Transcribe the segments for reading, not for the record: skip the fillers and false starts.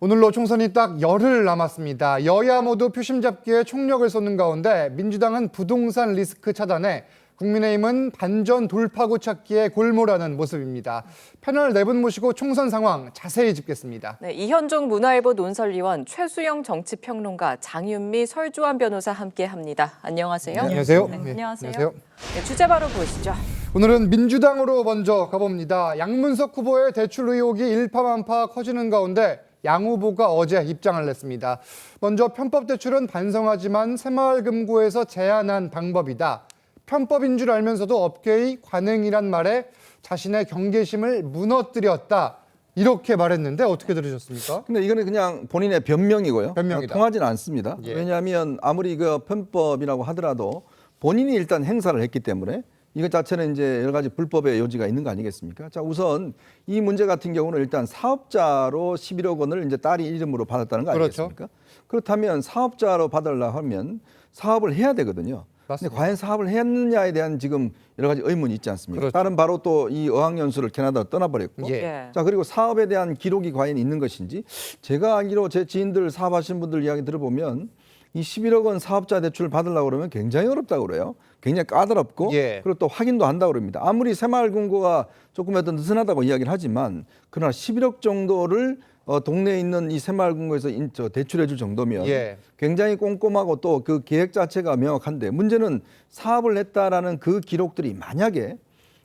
오늘로 총선이 딱 열흘 남았습니다. 여야 모두 표심 잡기에 총력을 쏟는 가운데 민주당은 부동산 리스크 차단에 국민의힘은 반전 돌파구 찾기에 골몰하는 모습입니다. 패널 4분 모시고 총선 상황 자세히 짚겠습니다. 네, 이현종 문화일보 논설위원, 최수영 정치평론가, 장윤미 설주환 변호사 함께합니다. 안녕하세요. 안녕하세요. 네, 네, 안녕하세요. 안녕하세요. 네, 주제 바로 보시죠. 오늘은 민주당으로 먼저 가봅니다. 양문석 후보의 대출 의혹이 일파만파 커지는 가운데 양 후보가 어제 입장을 냈습니다. 먼저 편법 대출은 반성하지만 새마을금고에서 제안한 방법이다. 편법인 줄 알면서도 업계의 관행이란 말에 자신의 경계심을 무너뜨렸다. 이렇게 말했는데 어떻게 들으셨습니까? 근데 이거는 그냥 본인의 변명이고요. 변명이다. 통하지는 않습니다. 예. 왜냐하면 아무리 그 편법이라고 하더라도 본인이 일단 행사를 했기 때문에 이것 자체는 이제 여러 가지 불법의 요지가 있는 거 아니겠습니까? 자, 우선 이 문제 같은 경우는 일단 사업자로 11억 원을 이제 딸이 이름으로 받았다는 거 아니겠습니까? 그렇다면 사업자로 받으려고 하면 사업을 해야 되거든요. 근데 맞습니다. 과연 사업을 했느냐에 대한 지금 여러 가지 의문이 있지 않습니까? 그렇죠. 딸은 바로 또 이 어학연수를 캐나다로 떠나버렸고 예. 자, 그리고 사업에 대한 기록이 과연 있는 것인지 제가 알기로 제 지인들 사업하시는 분들 이야기 들어보면 이 11억 원 사업자 대출을 받으려고 그러면 굉장히 어렵다고 그래요. 굉장히 까다롭고 예. 그리고 또 확인도 한다고 그럽니다. 아무리 새마을금고가 조금 어떤 느슨하다고 이야기를 하지만 그러나 11억 정도를 동네에 있는 이 새마을금고에서 대출해 줄 정도면 예. 굉장히 꼼꼼하고 또 그 계획 자체가 명확한데 문제는 사업을 했다라는 그 기록들이 만약에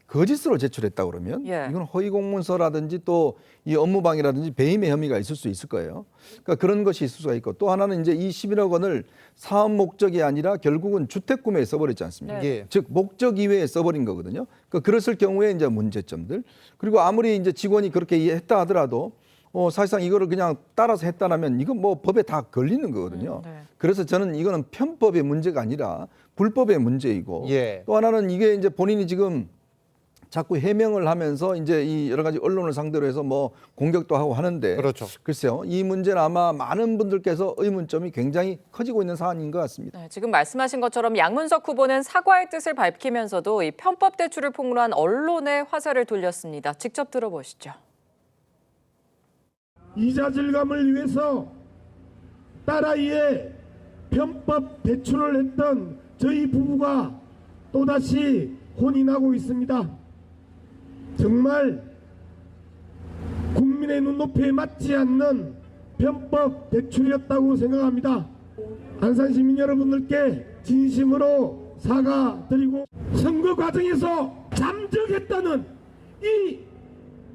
거짓으로 제출했다 그러면 예. 이건 허위 공문서라든지 또 이 업무방해라든지 배임의 혐의가 있을 수 있을 거예요. 그러니까 그런 것이 있을 수가 있고 또 하나는 이제 이 11억 원을 사업 목적이 아니라 결국은 주택 구매에 써버렸지 않습니까? 네. 예. 즉 목적 이외에 써버린 거거든요. 그러니까 그랬을 경우에 이제 문제점들 그리고 아무리 이제 직원이 그렇게 했다 하더라도 사실상 이거를 그냥 따라서 했다라면 이건 뭐 법에 다 걸리는 거거든요. 네. 그래서 저는 이거는 편법의 문제가 아니라 불법의 문제이고 예. 또 하나는 이게 이제 본인이 지금 자꾸 해명을 하면서 이제 이 여러 가지 언론을 상대로 해서 뭐 공격도 하고 하는데 그렇죠. 글쎄요. 이 문제는 아마 많은 분들께서 의문점이 굉장히 커지고 있는 사안인 것 같습니다. 네, 지금 말씀하신 것처럼 양문석 후보는 사과의 뜻을 밝히면서도 이 편법 대출을 폭로한 언론에 화살을 돌렸습니다. 직접 들어보시죠. 이자 절감을 위해서 딸아이의 편법 대출을 했던 저희 부부가 또다시 혼이 나고 있습니다. 정말 국민의 눈높이에 맞지 않는 편법 대출이었다고 생각합니다. 안산 시민 여러분들께 진심으로 사과드리고 선거 과정에서 잠적했다는 이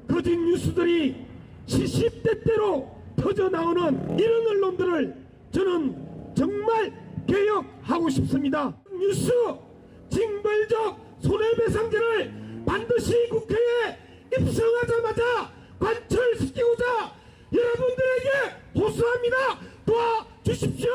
거짓 뉴스들이 시시때때로 터져나오는 이런 언론들을 저는 정말 개혁하고 싶습니다. 뉴스 징벌적 손해배상제를 반드시 국회에 입성하자마자 관철시키고자 여러분들에게 호소합니다. 도와주십시오.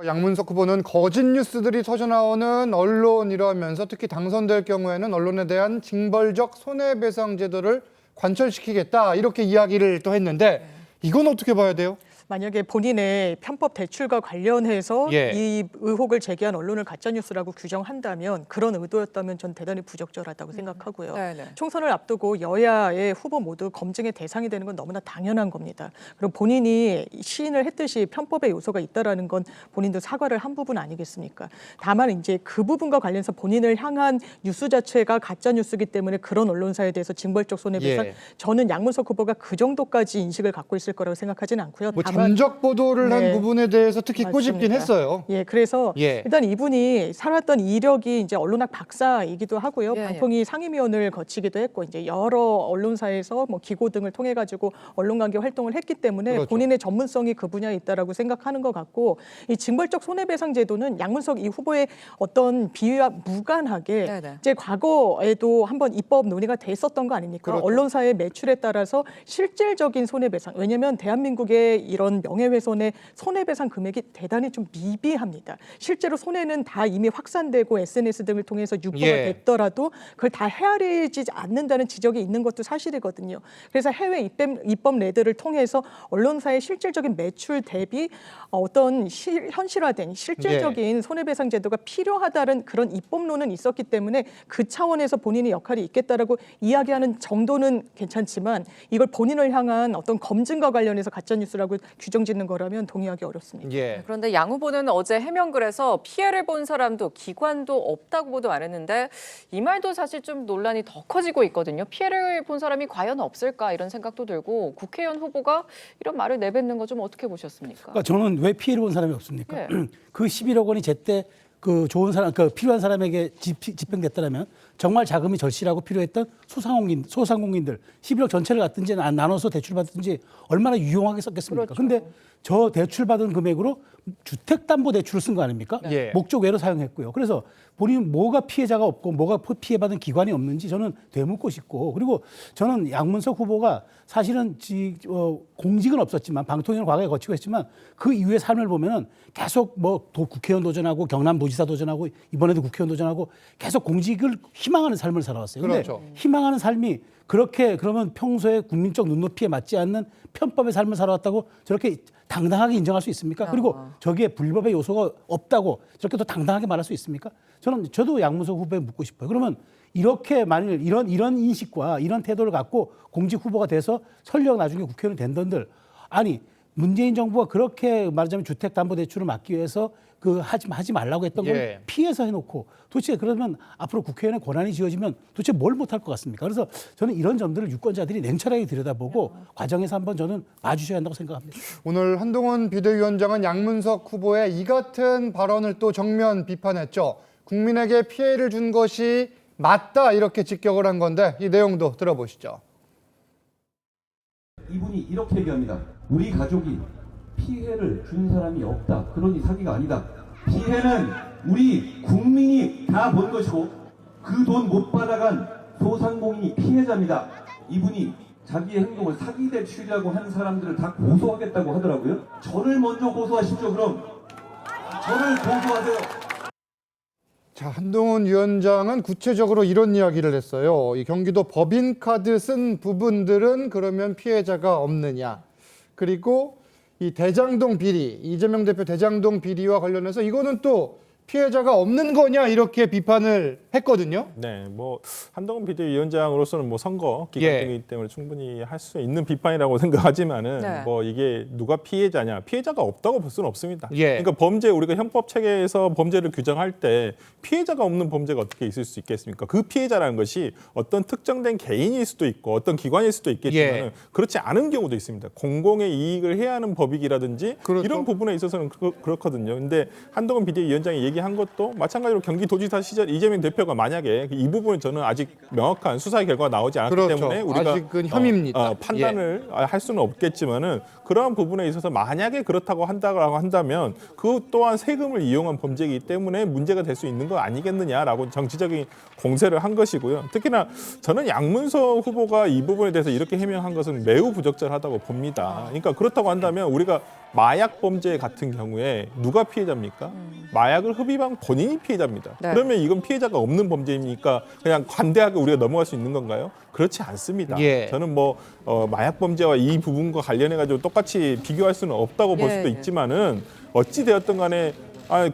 양문석 후보는 거짓 뉴스들이 터져나오는 언론이라면서 특히 당선될 경우에는 언론에 대한 징벌적 손해배상 제도를 관철시키겠다 이렇게 이야기를 또 했는데 이건 어떻게 봐야 돼요? 만약에 본인의 편법 대출과 관련해서 예. 이 의혹을 제기한 언론을 가짜뉴스라고 규정한다면 그런 의도였다면 전 대단히 부적절하다고 생각하고요. 네네. 총선을 앞두고 여야의 후보 모두 검증의 대상이 되는 건 너무나 당연한 겁니다. 그리고 본인이 시인을 했듯이 편법의 요소가 있다라는 건 본인도 사과를 한 부분 아니겠습니까? 다만 이제 그 부분과 관련해서 본인을 향한 뉴스 자체가 가짜뉴스이기 때문에 그런 언론사에 대해서 징벌적 손해배상 예. 저는 양문석 후보가 그 정도까지 인식을 갖고 있을 거라고 생각하지는 않고요. 뭐 다만 전적 보도를 한 네. 부분에 대해서 특히 꼬집긴 맞습니다. 했어요. 예, 그래서 예. 일단 이분이 살았던 이력이 이제 언론학 박사이기도 하고요. 예, 방통위 상임위원을 거치기도 했고 이제 여러 언론사에서 뭐 기고 등을 통해 가지고 언론관계 활동을 했기 때문에 그렇죠. 본인의 전문성이 그 분야에 있다라고 생각하는 것 같고 이 징벌적 손해배상 제도는 양문석 이 후보의 어떤 비위와 무관하게 네네. 이제 과거에도 한번 입법 논의가 됐었던 거 아닙니까? 그렇죠. 언론사의 매출에 따라서 실질적인 손해배상 왜냐하면 대한민국의 이런 그런 명예훼손의 손해배상 금액이 대단히 좀 미비합니다. 실제로 손해는 다 이미 확산되고 SNS 등을 통해서 유포가 예. 됐더라도 그걸 다 헤아리지 않는다는 지적이 있는 것도 사실이거든요. 그래서 해외 입법 레드를 통해서 언론사의 실질적인 매출 대비 어떤 현실화된 실질적인 손해배상 제도가 필요하다는 그런 입법론은 있었기 때문에 그 차원에서 본인의 역할이 있겠다라고 이야기하는 정도는 괜찮지만 이걸 본인을 향한 어떤 검증과 관련해서 가짜뉴스라고 규정짓는 거라면 동의하기 어렵습니다. 예. 그런데 양 후보는 어제 해명글에서 피해를 본 사람도 기관도 없다고 보도 안 했는데 이 말도 사실 좀 논란이 더 커지고 있거든요. 피해를 본 사람이 과연 없을까 이런 생각도 들고 국회의원 후보가 이런 말을 내뱉는 거 좀 어떻게 보셨습니까? 그러니까 저는 왜 피해를 본 사람이 없습니까? 예. 그 11억 원이 제때 그 좋은 사람, 그 필요한 사람에게 집행됐다면 정말 자금이 절실하고 필요했던 소상공인들 11억 전체를 갖든지 나눠서 대출받든지 얼마나 유용하게 썼겠습니까? 그렇죠. 근데 저 대출받은 금액으로 주택담보대출을 쓴 거 아닙니까? 예. 목적 외로 사용했고요. 그래서 본인 뭐가 피해자가 없고 뭐가 피해받은 기관이 없는지 저는 되묻고 싶고, 그리고 저는 양문석 후보가 사실은 공직은 없었지만 방통위는 과거에 거치고 했지만 그 이후의 삶을 보면은 계속 국회의원 도전하고 경남도지사 도전하고 이번에도 국회의원 도전하고 계속 공직을 희망하는 삶을 살아왔어요. 근데 그렇죠. 희망하는 삶이 그렇게 그러면 평소에 국민적 눈높이에 맞지 않는 편법의 삶을 살아왔다고 저렇게 당당하게 인정할 수 있습니까? 그리고 저기에 불법의 요소가 없다고 저렇게 또 당당하게 말할 수 있습니까? 저도 양문석 후보에 묻고 싶어요. 그러면 이렇게 만일 이런 인식과 이런 태도를 갖고 공직 후보가 돼서 설령 나중에 국회의원이 된던들, 아니 문재인 정부가 그렇게 말하자면 주택담보대출을 막기 위해서 하지 말라고 했던 걸 예. 피해서 해놓고 도대체 그러면 앞으로 국회의원의 권한이 지어지면 도대체 뭘 못할 것 같습니까? 그래서 저는 이런 점들을 유권자들이 냉철하게 들여다보고 과정에서 한번 저는 봐주셔야 한다고 생각합니다. 오늘 한동훈 비대위원장은 양문석 후보의 이 같은 발언을 또 정면 비판했죠. 국민에게 피해를 준 것이 맞다 이렇게 직격을 한 건데 이 내용도 들어보시죠. 이분이 이렇게 얘기합니다. 우리 가족이 피해를 준 사람이 없다. 그러니 사기가 아니다. 피해는 우리 국민이 다 본 것이고 그 돈 못 받아간 소상공인이 피해자입니다. 이분이 자기의 행동을 사기 대출이라고 한 사람들을 다 고소하겠다고 하더라고요. 저를 먼저 고소하십시오. 그럼 저를 고소하세요. 자, 한동훈 위원장은 구체적으로 이런 이야기를 했어요. 이 경기도 법인카드 쓴 부분들은 그러면 피해자가 없느냐. 그리고 이 대장동 비리, 이재명 대표 대장동 비리와 관련해서 이거는 또 피해자가 없는 거냐 이렇게 비판을 했거든요. 네, 한동훈 비대위원장으로서는 선거 기간이기 때문에 충분히 할 수 있는 비판이라고 생각하지만은 네. 이게 누가 피해자냐, 피해자가 없다고 볼 수는 없습니다. 예. 그러니까 우리가 형법 체계에서 범죄를 규정할 때 피해자가 없는 범죄가 어떻게 있을 수 있겠습니까? 그 피해자라는 것이 어떤 특정된 개인일 수도 있고 어떤 기관일 수도 있겠지만 예. 그렇지 않은 경우도 있습니다. 공공의 이익을 해야 하는 법익이라든지 그렇죠. 이런 부분에 있어서는 그렇거든요. 근데 한동훈 비대위원장이 얘기한 것도 마찬가지로 경기도지사 시절 이재명 대표가 만약에 이 부분은 저는 아직 명확한 수사의 결과가 나오지 않았기 그렇죠. 때문에 우리가 아직은 혐의입니다. 판단을 할 수는 없겠지만은 그러한 부분에 있어서 만약에 그렇다고 한다면 그 또한 세금을 이용한 범죄이기 때문에 문제가 될 수 있는 거 아니겠느냐라고 정치적인 공세를 한 것이고요. 특히나 저는 양문석 후보가 이 부분에 대해서 이렇게 해명한 것은 매우 부적절하다고 봅니다. 그러니까 그렇다고 한다면 우리가 마약 범죄 같은 경우에 누가 피해자입니까? 마약을 흡입한 본인이 피해자입니다. 네. 그러면 이건 피해자가 없는 범죄입니까? 그냥 관대하게 우리가 넘어갈 수 있는 건가요? 그렇지 않습니다. 예. 저는 마약 범죄와 이 부분과 관련해 가지고 똑같이 비교할 수는 없다고 볼 수도 예. 있지만은 어찌 되었든 간에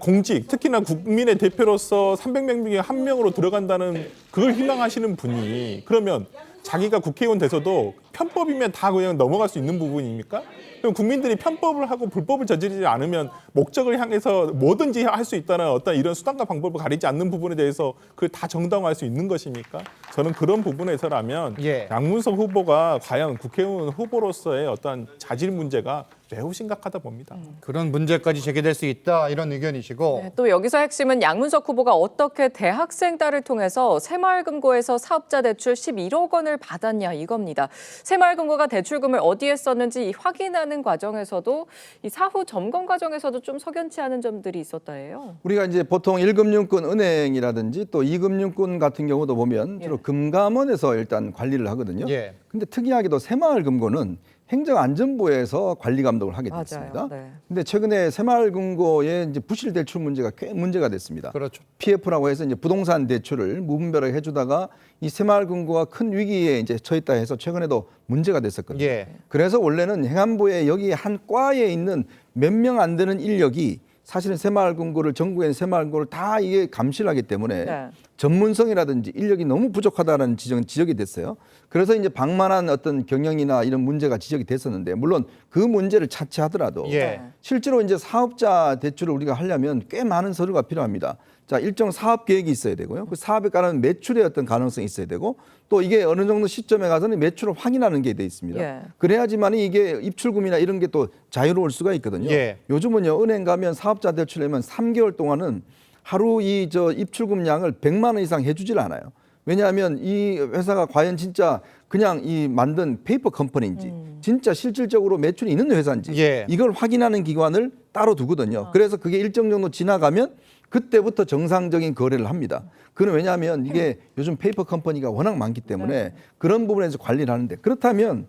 공직, 특히나 국민의 대표로서 300명 중에 한 명으로 들어간다는 그걸 희망하시는 분이 그러면 자기가 국회의원 돼서도 편법이면 다 그냥 넘어갈 수 있는 부분입니까? 그럼 국민들이 편법을 하고 불법을 저지르지 않으면 목적을 향해서 뭐든지 할 수 있다는 어떤 이런 수단과 방법을 가리지 않는 부분에 대해서 그걸 다 정당화할 수 있는 것입니까? 저는 그런 부분에서라면 예. 양문석 후보가 과연 국회의원 후보로서의 어떤 자질 문제가 매우 심각하다 봅니다. 그런 문제까지 제기될 수 있다 이런 의견이시고 네, 또 여기서 핵심은 양문석 후보가 어떻게 대학생 딸을 통해서 새마을금고에서 사업자 대출 11억 원을 받았냐 이겁니다. 새마을금고가 대출금을 어디에 썼는지 확인하는 과정에서도 이 사후 점검 과정에서도 좀 석연치 않은 점들이 있었다 해요. 우리가 이제 보통 1금융권 은행이라든지 또 2금융권 같은 경우도 보면 주로 금감원에서 일단 관리를 하거든요. 예. 근데 특이하게도 새마을금고는 행정안전부에서 관리 감독을 하게 됐습니다. 맞아요. 네. 근데 최근에 새마을금고의 이제 부실 대출 문제가 꽤 문제가 됐습니다. 그렇죠. PF라고 해서 이제 부동산 대출을 무분별하게 해주다가 이 새마을금고가 큰 위기에 이제 처했다 해서 최근에도 문제가 됐었거든요. 예. 그래서 원래는 행안부에 여기 한 과에 있는 몇 명 안 되는 인력이 사실은 새마을금고를 전국에 있는 새마을금고를 다 이게 감시를 하기 때문에 네. 전문성이라든지 인력이 너무 부족하다는 지적이 됐어요. 그래서 이제 방만한 어떤 경영이나 이런 문제가 지적이 됐었는데 물론 그 문제를 차치하더라도 예. 실제로 이제 사업자 대출을 우리가 하려면 꽤 많은 서류가 필요합니다. 자, 일정 사업 계획이 있어야 되고요. 그 사업에 따른 매출의 어떤 가능성이 있어야 되고 또 이게 어느 정도 시점에 가서는 매출을 확인하는 게 돼 있습니다. 예. 그래야지만 이게 입출금이나 이런 게 또 자유로울 수가 있거든요. 예. 요즘은요, 은행 가면 사업자 대출하면 3개월 동안은 하루 이 입출금 양을 100만 원 이상 해주질 않아요. 왜냐하면 이 회사가 과연 진짜 그냥 이 만든 페이퍼 컴퍼니인지 진짜 실질적으로 매출이 있는 회사인지 예. 이걸 확인하는 기관을 따로 두거든요. 그래서 그게 일정 정도 지나가면 그때부터 정상적인 거래를 합니다. 그건 왜냐하면 이게 요즘 페이퍼 컴퍼니가 워낙 많기 때문에 그런 부분에서 관리를 하는데 그렇다면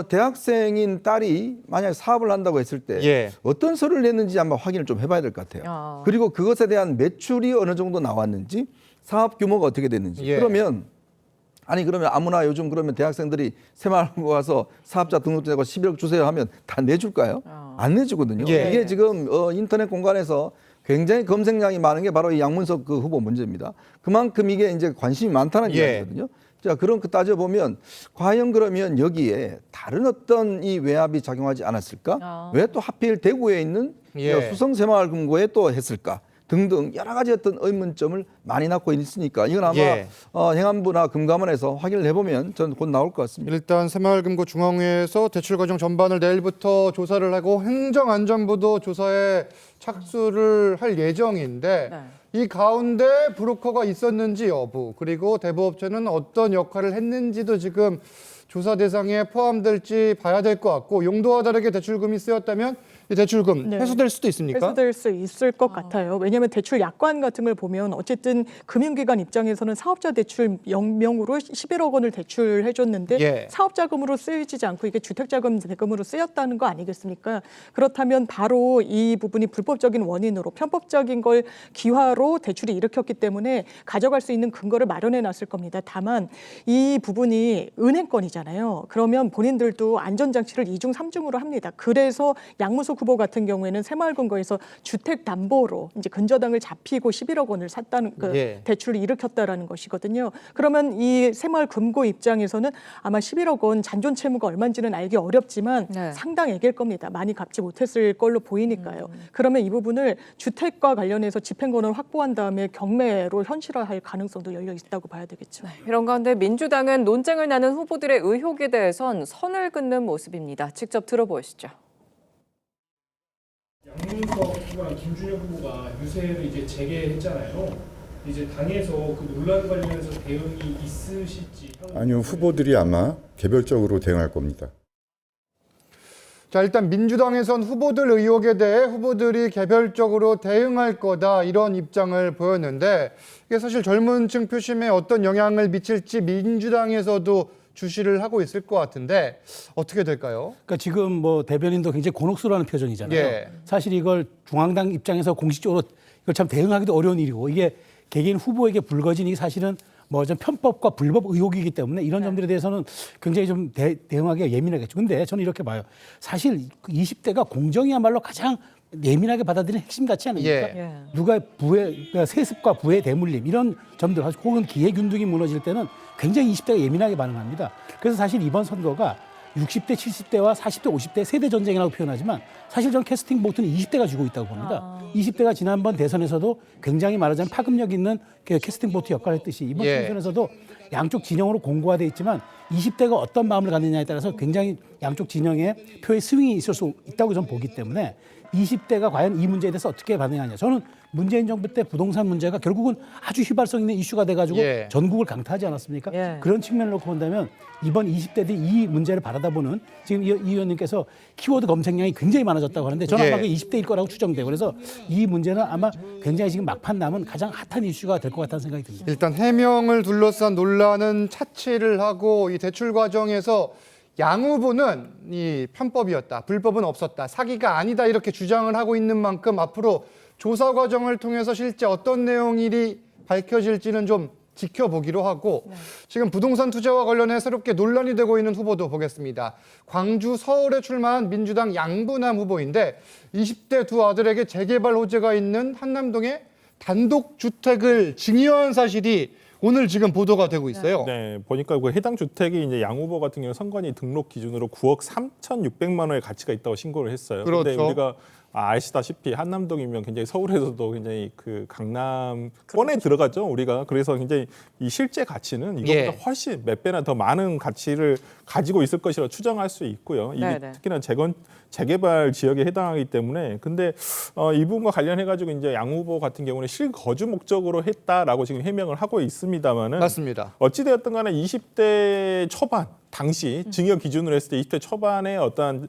대학생인 딸이 만약에 사업을 한다고 했을 때 예. 어떤 서류를 냈는지 한번 확인을 좀 해봐야 될 것 같아요. 아. 그리고 그것에 대한 매출이 어느 정도 나왔는지 사업 규모가 어떻게 됐는지 예. 그러면 아무나 요즘 그러면 대학생들이 새마을금고 가서 사업자 등록증하고 11억 주세요 하면 다 내줄까요? 안 내주거든요. 예. 이게 지금 인터넷 공간에서 굉장히 검색량이 많은 게 바로 이 양문석 그 후보 문제입니다. 그만큼 이게 이제 관심이 많다는 예. 이야기거든요. 자, 그런 거 따져보면 과연 그러면 여기에 다른 어떤 이 외압이 작용하지 않았을까? 왜 또 하필 대구에 있는 예. 수성새마을금고에 또 했을까? 등등 여러 가지 어떤 의문점을 많이 낳고 있으니까 이건 아마 예. 행안부나 금감원에서 확인을 해보면 저는 곧 나올 것 같습니다. 일단 새마을금고 중앙회에서 대출 과정 전반을 내일부터 조사를 하고 행정안전부도 조사에 착수를 할 예정인데 네. 이 가운데 브로커가 있었는지 여부 그리고 대부업체는 어떤 역할을 했는지도 지금 조사 대상에 포함될지 봐야 될 것 같고 용도와 다르게 대출금이 쓰였다면 이 대출금 네. 회수될 수도 있습니까? 회수될 수 있을 것 같아요. 왜냐하면 대출 약관 같은 걸 보면 어쨌든 금융기관 입장에서는 사업자 대출 명명으로 11억 원을 대출해줬는데 예. 사업자금으로 쓰이지 않고 이게 주택자금 대금으로 쓰였다는 거 아니겠습니까? 그렇다면 바로 이 부분이 불법적인 원인으로 편법적인 걸 기화로 대출이 일으켰기 때문에 가져갈 수 있는 근거를 마련해 놨을 겁니다. 다만 이 부분이 은행권이잖아요. 그러면 본인들도 안전장치를 2중, 3중으로 합니다. 그래서 양문석 후보 같은 경우에는 새마을금고에서 주택담보로 이제 근저당을 잡히고 11억 원을 샀다는 예. 대출을 일으켰다라는 것이거든요. 그러면 이 새마을금고 입장에서는 아마 11억 원 잔존 채무가 얼마인지는 알기 어렵지만 네. 상당액일 겁니다. 많이 갚지 못했을 걸로 보이니까요. 그러면 이 부분을 주택과 관련해서 집행권을 확보한 다음에 경매로 현실화할 가능성도 열려 있다고 봐야 되겠죠. 이런 가운데 민주당은 논쟁을 나눈 후보들의 의혹에 대해선 선을 긋는 모습입니다. 직접 들어보시죠. 양문석 후보랑 김준혁 후보가 유세를 이제 재개했잖아요. 이제 당에서 그 논란 관련해서 대응이 있으실지. 아니요, 후보들이 아마 개별적으로 대응할 겁니다. 자, 일단 민주당에선 후보들 의혹에 대해 후보들이 개별적으로 대응할 거다 이런 입장을 보였는데 이게 사실 젊은 층 표심에 어떤 영향을 미칠지 민주당에서도 주시를 하고 있을 것 같은데 어떻게 될까요? 그러니까 지금 뭐 대변인도 굉장히 곤혹스러워하는 표정이잖아요. 예. 사실 이걸 중앙당 입장에서 공식적으로 이걸 참 대응하기도 어려운 일이고 이게 개개인 후보에게 불거진 이 사실은 뭐 좀 편법과 불법 의혹이기 때문에 이런 점들에 대해서는 굉장히 좀 대응하기가 예민하겠죠. 근데 저는 이렇게 봐요. 사실 20대가 공정이야말로 가장 예민하게 받아들이는 핵심 가치 아닙니까? 예. 누가 그러니까 세습과 부의 대물림 이런 점들 혹은 기회균등이 무너질 때는 굉장히 20대가 예민하게 반응합니다. 그래서 사실 이번 선거가 60대, 70대와 40대, 50대 세대 전쟁이라고 표현하지만 사실 저는 캐스팅 보트는 20대가 쥐고 있다고 봅니다. 20대가 지난번 대선에서도 굉장히 말하자면 파급력 있는 그 캐스팅 보트 역할을 했듯이 이번 예. 총선에서도 양쪽 진영으로 공고화돼 있지만 20대가 어떤 마음을 갖느냐에 따라서 굉장히 양쪽 진영의 표의 스윙이 있을 수 있다고 저는 보기 때문에 20대가 과연 이 문제에 대해서 어떻게 반응하냐. 저는 문재인 정부 때 부동산 문제가 결국은 아주 휘발성 있는 이슈가 돼가지고 예. 전국을 강타하지 않았습니까? 예. 그런 측면을 놓고 본다면 이번 20대들이 이 문제를 바라다보는 지금 이 의원님께서 키워드 검색량이 굉장히 많아졌다고 하는데 저는 아마 예. 20대일 거라고 추정돼요. 그래서 이 문제는 아마 굉장히 지금 막판 남은 가장 핫한 이슈가 될 것 같다는 생각이 듭니다. 일단 해명을 둘러싼 논란은 차치를 하고 이 대출 과정에서 양 후보는 이 편법이었다, 불법은 없었다, 사기가 아니다 이렇게 주장을 하고 있는 만큼 앞으로 조사 과정을 통해서 실제 어떤 내용이 밝혀질지는 좀 지켜보기로 하고 지금 부동산 투자와 관련해 새롭게 논란이 되고 있는 후보도 보겠습니다. 광주, 서울에 출마한 민주당 양부남 후보인데 20대 두 아들에게 재개발 호재가 있는 한남동에 단독 주택을 증여한 사실이 오늘 지금 보도가 되고 있어요. 네, 보니까 그 해당 주택이 이제 양 후보 같은 경우 선관위 등록 기준으로 9억 3,600만 원의 가치가 있다고 신고를 했어요. 그런데 그렇죠. 우리가 아시다시피 한남동이면 굉장히 서울에서도 굉장히 그 강남권에 들어가죠, 우리가. 그래서 굉장히 이 실제 가치는 이것보다 예. 훨씬 몇 배나 더 많은 가치를 가지고 있을 것이라 추정할 수 있고요. 이게 네네. 특히나 재개발 지역에 해당하기 때문에 근데 이 부분과 관련해 가지고 이제 양 후보 같은 경우는 실거주 목적으로 했다라고 지금 해명을 하고 있습니다만은 맞습니다. 어찌 되었든 간에 20대 초반 당시 증여 기준으로 했을 때 20대 초반의 어떤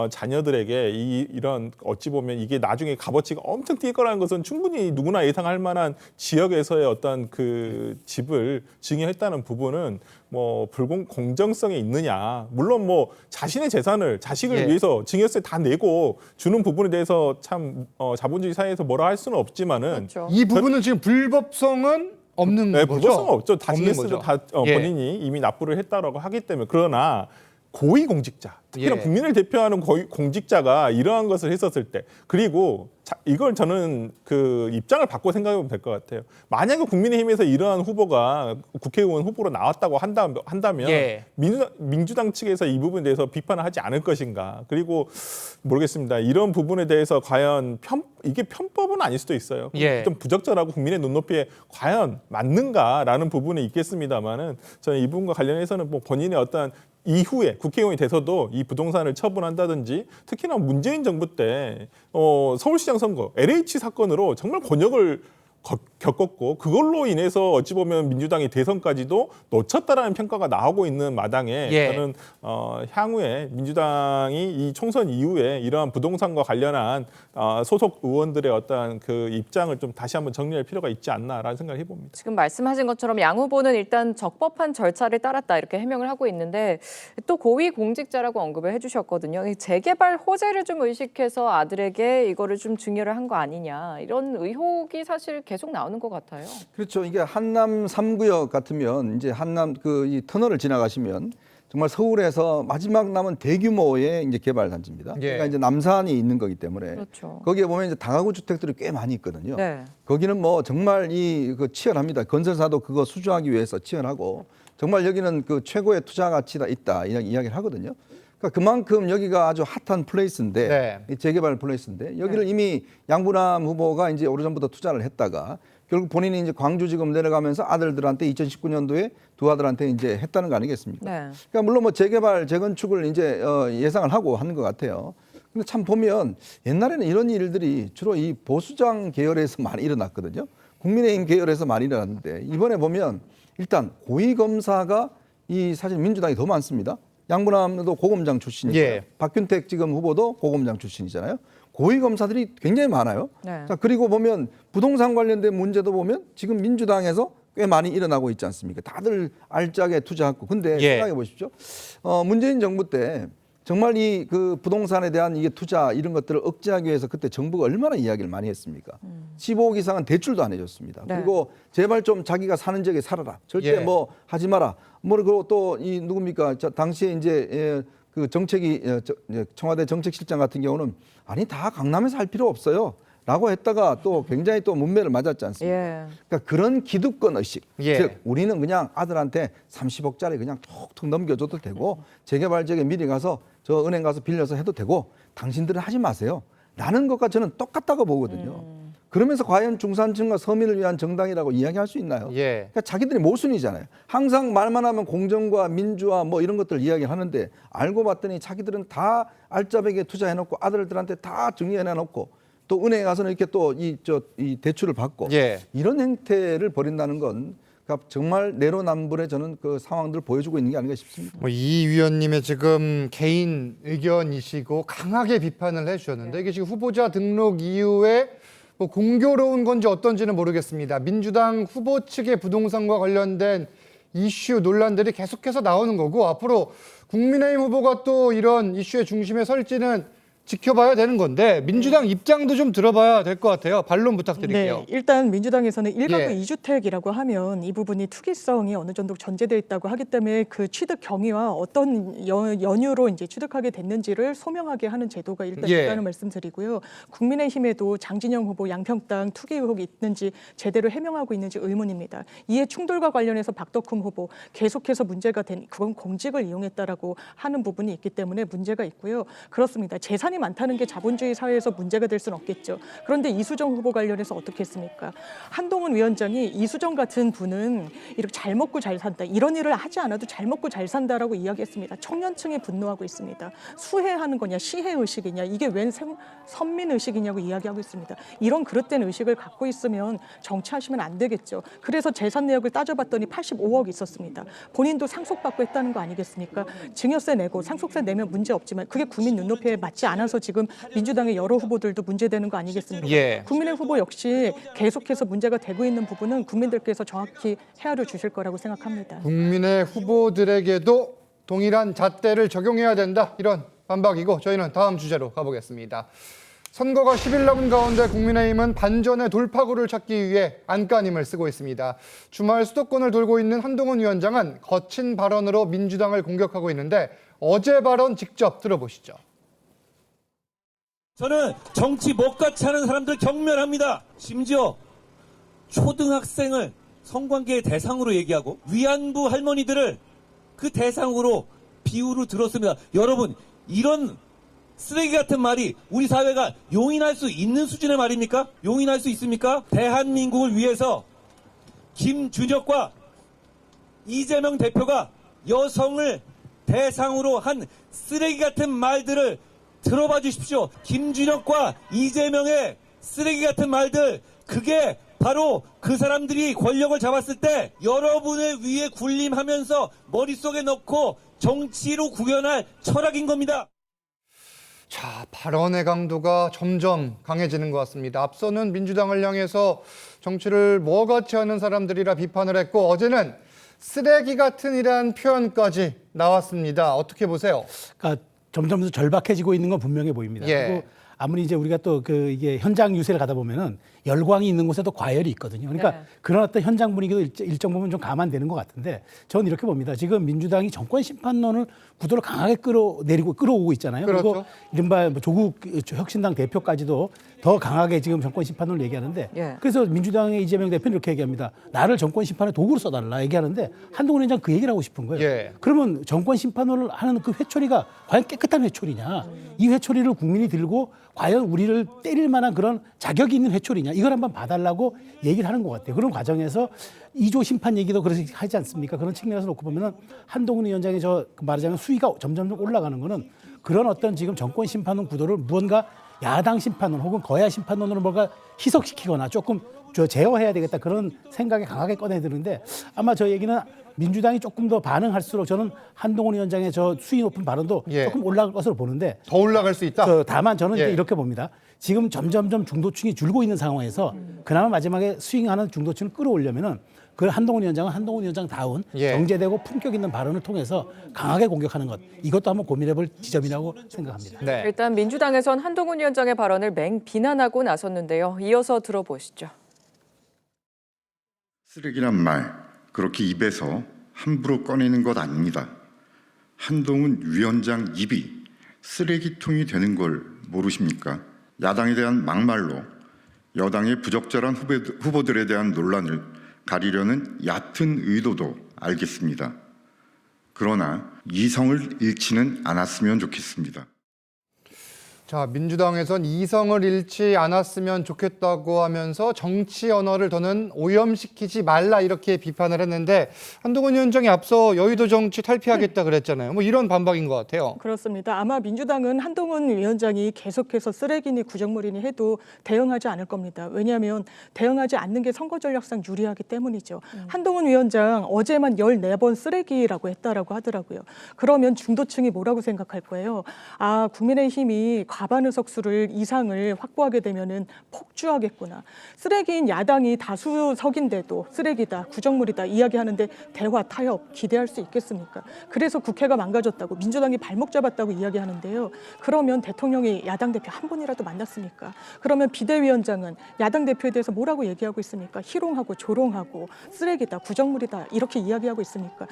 자녀들에게 이런 어찌 보면 이게 나중에 값어치가 엄청 뛸 거라는 것은 충분히 누구나 예상할 만한 지역에서의 어떤 그 집을 증여했다는 부분은 뭐 공정성이 있느냐. 물론 뭐 자신의 재산을 자식을 예. 위해서 증여세 다 내고 주는 부분에 대해서 참 자본주의 사회에서 뭐라 할 수는 없지만은 그렇죠. 이 부분은 지금 불법성은 없는 네, 거죠? 불법성은 없죠. 다 없는 GS도 거죠. 다 예. 본인이 이미 납부를 했다라고 하기 때문에 그러나 고위공직자, 특히나 예. 국민을 대표하는 고위공직자가 이러한 것을 했었을 때 그리고 이걸 저는 그 입장을 바꿔 생각해보면 될 것 같아요. 만약에 국민의힘에서 이러한 후보가 국회의원 후보로 나왔다고 한다면 예. 민주당 측에서 이 부분에 대해서 비판을 하지 않을 것인가. 그리고 모르겠습니다. 이런 부분에 대해서 과연 이게 편법은 아닐 수도 있어요. 예. 좀 부적절하고 국민의 눈높이에 과연 맞는가라는 부분이 있겠습니다만은 저는 이 부분과 관련해서는 뭐 본인의 어떤 이후에 국회의원이 돼서도 이 부동산을 처분한다든지 특히나 문재인 정부 때 서울시장 선거 LH 사건으로 정말 곤욕을 겪었고 그걸로 인해서 어찌 보면 민주당이 대선까지도 놓쳤다라는 평가가 나오고 있는 마당에 예. 저는 향후에 민주당이 이 총선 이후에 이러한 부동산과 관련한 소속 의원들의 어떤 그 입장을 좀 다시 한번 정리할 필요가 있지 않나라는 생각을 해봅니다. 지금 말씀하신 것처럼 양 후보는 일단 적법한 절차를 따랐다 이렇게 해명을 하고 있는데 또 고위공직자라고 언급을 해주셨거든요. 이 재개발 호재를 좀 의식해서 아들에게 이거를 좀 증여를 한 거 아니냐 이런 의혹이 사실 계속 나오는 것 같아요. 그렇죠. 이게 한남 3구역 같으면 이제 한남 이 터널을 지나가시면 정말 서울에서 마지막 남은 대규모의 이제 개발 단지입니다. 예. 그러니까 이제 남산이 있는 거기 때문에 그렇죠. 거기에 보면 이제 다가구 주택들이 꽤 많이 있거든요. 네. 거기는 뭐 정말 치열합니다. 건설사도 그거 수주하기 위해서 치열하고 정말 여기는 그 최고의 투자 가치가 있다 이야기를 하거든요. 그러니까 그만큼 여기가 아주 핫한 플레이스인데 네. 이 재개발 플레이스인데 여기를 이미 양부남 후보가 이제 오래전부터 투자를 했다가 결국 본인이 이제 광주지검 내려가면서 아들들한테 2019년도에 두 아들한테 이제 했다는 거 아니겠습니까? 네. 그러니까 물론 뭐 재개발, 재건축을 이제 예상을 하고 하는 것 같아요. 근데 참 보면 옛날에는 이런 일들이 주로 이 보수당 계열에서 많이 일어났거든요. 국민의힘 계열에서 많이 일어났는데 이번에 보면 일단 고위검사가 사실 민주당이 더 많습니다. 양부남도 고검장 출신이고 예. 박균택 지금 후보도 고검장 출신이잖아요. 고위검사들이 굉장히 많아요. 네. 자, 그리고 보면 부동산 관련된 문제도 보면 지금 민주당에서 꽤 많이 일어나고 있지 않습니까? 다들 알짜게 투자하고. 근데 예. 생각해 보십시오. 문재인 정부 때 정말 그 부동산에 대한 이게 투자 이런 것들을 억제하기 위해서 그때 정부가 얼마나 이야기를 많이 했습니까? 15억 이상은 대출도 안 해줬습니다. 네. 그리고 제발 좀 자기가 사는 지역에 살아라. 절대 예. 뭐 하지 마라. 그리고 또 누굽니까? 당시에 이제 그 정책이 청와대 정책실장 같은 경우는 아니 다 강남에서 할 필요 없어요. 라고 했다가 또 굉장히 또 문매를 맞았지 않습니까? 예. 그러니까 그런 기득권 의식. 예. 즉 우리는 그냥 아들한테 30억짜리 그냥 톡톡 넘겨줘도 되고 재개발 지역에 미리 가서 저 은행 가서 빌려서 해도 되고 당신들은 하지 마세요. 라는 것과 저는 똑같다고 보거든요. 그러면서 과연 중산층과 서민을 위한 정당이라고 이야기할 수 있나요? 예. 그러니까 자기들이 모순이잖아요. 항상 말만 하면 공정과 민주화 뭐 이런 것들 이야기를 하는데 알고 봤더니 자기들은 다 알짜배기에 투자해놓고 아들들한테 다 정리해놓고 또 은행에 가서는 이렇게 또 이 대출을 받고 예. 이런 행태를 벌인다는 건 그러니까 정말 내로남불의 저는 그 상황들을 보여주고 있는 게 아닌가 싶습니다. 이 위원님의 지금 개인 의견이시고 강하게 비판을 해주셨는데 이게 지금 후보자 등록 이후에 뭐 공교로운 건지 어떤지는 모르겠습니다. 민주당 후보 측의 부동산과 관련된 이슈 논란들이 계속해서 나오는 거고 앞으로 국민의힘 후보가 또 이런 이슈의 중심에 설지는 지켜봐야 되는 건데 민주당 입장도 좀 들어봐야 될 것 같아요. 반론 부탁드릴게요. 네, 일단 민주당에서는 1가구 예. 2주택이라고 하면 이 부분이 투기성이 어느 정도 전제되어 있다고 하기 때문에 그 취득 경위와 어떤 연유로 이제 취득하게 됐는지를 소명하게 하는 제도가 일단 예. 있다는 말씀드리고요. 국민의힘에도 장진영 후보 양평당 투기 의혹이 있는지 제대로 해명하고 있는지 의문입니다. 이에 충돌과 관련해서 박덕흠 후보 계속해서 문제가 된 그건 공직을 이용했다라고 하는 부분이 있기 때문에 문제가 있고요. 그렇습니다. 재산이 많다는 게 자본주의 사회에서 문제가 될 수는 없겠죠. 그런데 이수정 후보 관련해서 어떻게 했습니까? 한동훈 위원장이 이수정 같은 분은 이렇게 잘 먹고 잘 산다. 이런 일을 하지 않아도 잘 먹고 잘 산다라고 이야기했습니다. 청년층이 분노하고 있습니다. 수혜하는 거냐 시혜 의식이냐 이게 웬 선민 의식이냐고 이야기하고 있습니다. 이런 그릇된 의식을 갖고 있으면 정치하시면 안 되겠죠. 그래서 재산 내역을 따져봤더니 85억 있었습니다. 본인도 상속받고 했다는 거 아니겠습니까? 증여세 내고 상속세 내면 문제 없지만 그게 국민 눈높이에 맞지 않아서 지금 민주당의 여러 후보들도 문제되는 거 아니겠습니까? 예. 국민의 후보 역시 계속해서 문제가 되고 있는 부분은 국민들께서 정확히 헤아려 주실 거라고 생각합니다. 국민의 후보들에게도 동일한 잣대를 적용해야 된다. 이런 반박이고 저희는 다음 주제로 가보겠습니다. 선거가 10일 남은 가운데 국민의힘은 반전의 돌파구를 찾기 위해 안간힘을 쓰고 있습니다. 주말 수도권을 돌고 있는 한동훈 위원장은 거친 발언으로 민주당을 공격하고 있는데 어제 발언 직접 들어보시죠. 저는 정치 먹같이 하는 사람들 경멸합니다. 심지어 초등학생을 성관계의 대상으로 얘기하고 위안부 할머니들을 그 대상으로 비유로 들었습니다. 여러분, 이런 쓰레기 같은 말이 우리 사회가 용인할 수 있는 수준의 말입니까? 용인할 수 있습니까? 대한민국을 위해서 김준혁과 이재명 대표가 여성을 대상으로 한 쓰레기 같은 말들을 들어봐 주십시오. 김준혁과 이재명의 쓰레기 같은 말들, 그게 바로 그 사람들이 권력을 잡았을 때 여러분의 위에 군림하면서 머릿속에 넣고 정치로 구현할 철학인 겁니다. 자, 발언의 강도가 점점 강해지는 것 같습니다. 앞서는 민주당을 향해서 정치를 뭐같이 하는 사람들이라 비판을 했고 어제는 쓰레기 같은 이란 표현까지 나왔습니다. 어떻게 보세요? 그러니까 점점 더 절박해지고 있는 건 분명해 보입니다. 예. 그리고 아무리 이제 우리가 또 이게 현장 유세를 가다 보면은 열광이 있는 곳에도 과열이 있거든요. 그러니까 네. 그런 어떤 현장 분위기도 일정 부분 좀 감안되는 것 같은데 저는 이렇게 봅니다. 지금 민주당이 정권 심판론을 구도를 강하게 끌어오고 있잖아요. 그렇죠. 그리고 이른바 뭐 조국 혁신당 대표까지도 더 강하게 지금 정권 심판론을 얘기하는데 예. 그래서 민주당의 이재명 대표는 이렇게 얘기합니다. 나를 정권 심판의 도구로 써달라 얘기하는데 한동훈 위원장 그 얘기를 하고 싶은 거예요. 예. 그러면 정권 심판을 하는 그 회초리가 과연 깨끗한 회초리냐? 이 회초리를 국민이 들고 과연 우리를 때릴 만한 그런 자격이 있는 회초리냐? 이걸 한번 봐달라고 얘기를 하는 것 같아요. 그런 과정에서 2조 심판 얘기도 그렇게 하지 않습니까? 그런 측면에서 놓고 보면은 한동훈 위원장의 말하자면 수위가 점점 올라가는 거는 그런 어떤 지금 정권 심판론 구도를 무언가 야당 심판론 혹은 거야 심판론으로 뭔가 희석시키거나 조금 제어해야 되겠다 그런 생각에 강하게 꺼내드는데 아마 저 얘기는 민주당이 조금 더 반응할수록 저는 한동훈 위원장의 저 수위 높은 발언도 예. 조금 올라갈 것으로 보는데 더 올라갈 수 있다. 다만 저는 예. 이제 이렇게 봅니다. 지금 점점점 중도층이 줄고 있는 상황에서 그나마 마지막에 스윙하는 중도층을 끌어올려면은 그 한동훈 위원장은 한동훈 위원장다운 예. 정제되고 품격 있는 발언을 통해서 강하게 공격하는 것 이것도 한번 고민해볼 지점이라고 생각합니다. 네. 일단 민주당에선 한동훈 위원장의 발언을 맹비난하고 나섰는데요. 이어서 들어보시죠. 쓰레기란 말 그렇게 입에서 함부로 꺼내는 것 아닙니다. 한동훈 위원장 입이 쓰레기통이 되는 걸 모르십니까? 야당에 대한 막말로 여당의 부적절한 후보들에 대한 논란을 가리려는 얕은 의도도 알겠습니다. 그러나 이성을 잃지는 않았으면 좋겠습니다. 자, 민주당에선 이성을 잃지 않았으면 좋겠다고 하면서 정치 언어를 더는 오염시키지 말라 이렇게 비판을 했는데 한동훈 위원장이 앞서 여의도 정치 탈피하겠다 그랬잖아요. 뭐 이런 반박인 것 같아요. 그렇습니다. 아마 민주당은 한동훈 위원장이 계속해서 쓰레기니 구정물이니 해도 대응하지 않을 겁니다. 왜냐하면 대응하지 않는 게 선거 전략상 유리하기 때문이죠. 한동훈 위원장 어제만 14번 쓰레기라고 했다라고 하더라고요. 그러면 중도층이 뭐라고 생각할 거예요? 아, 국민의힘이 과반 의석수를 이상을 확보하게 되면은 폭주하겠구나. 쓰레기인 야당이 다수석인데도 쓰레기다, 구정물이다 이야기하는데 대화, 타협 기대할 수 있겠습니까? 그래서 국회가 망가졌다고 민주당이 발목 잡았다고 이야기하는데요. 그러면 대통령이 야당 대표 한 분이라도 만났습니까? 그러면 비대위원장은 야당 대표에 대해서 뭐라고 얘기하고 있습니까? 희롱하고 조롱하고 쓰레기다, 구정물이다 이렇게 이야기하고 있습니까?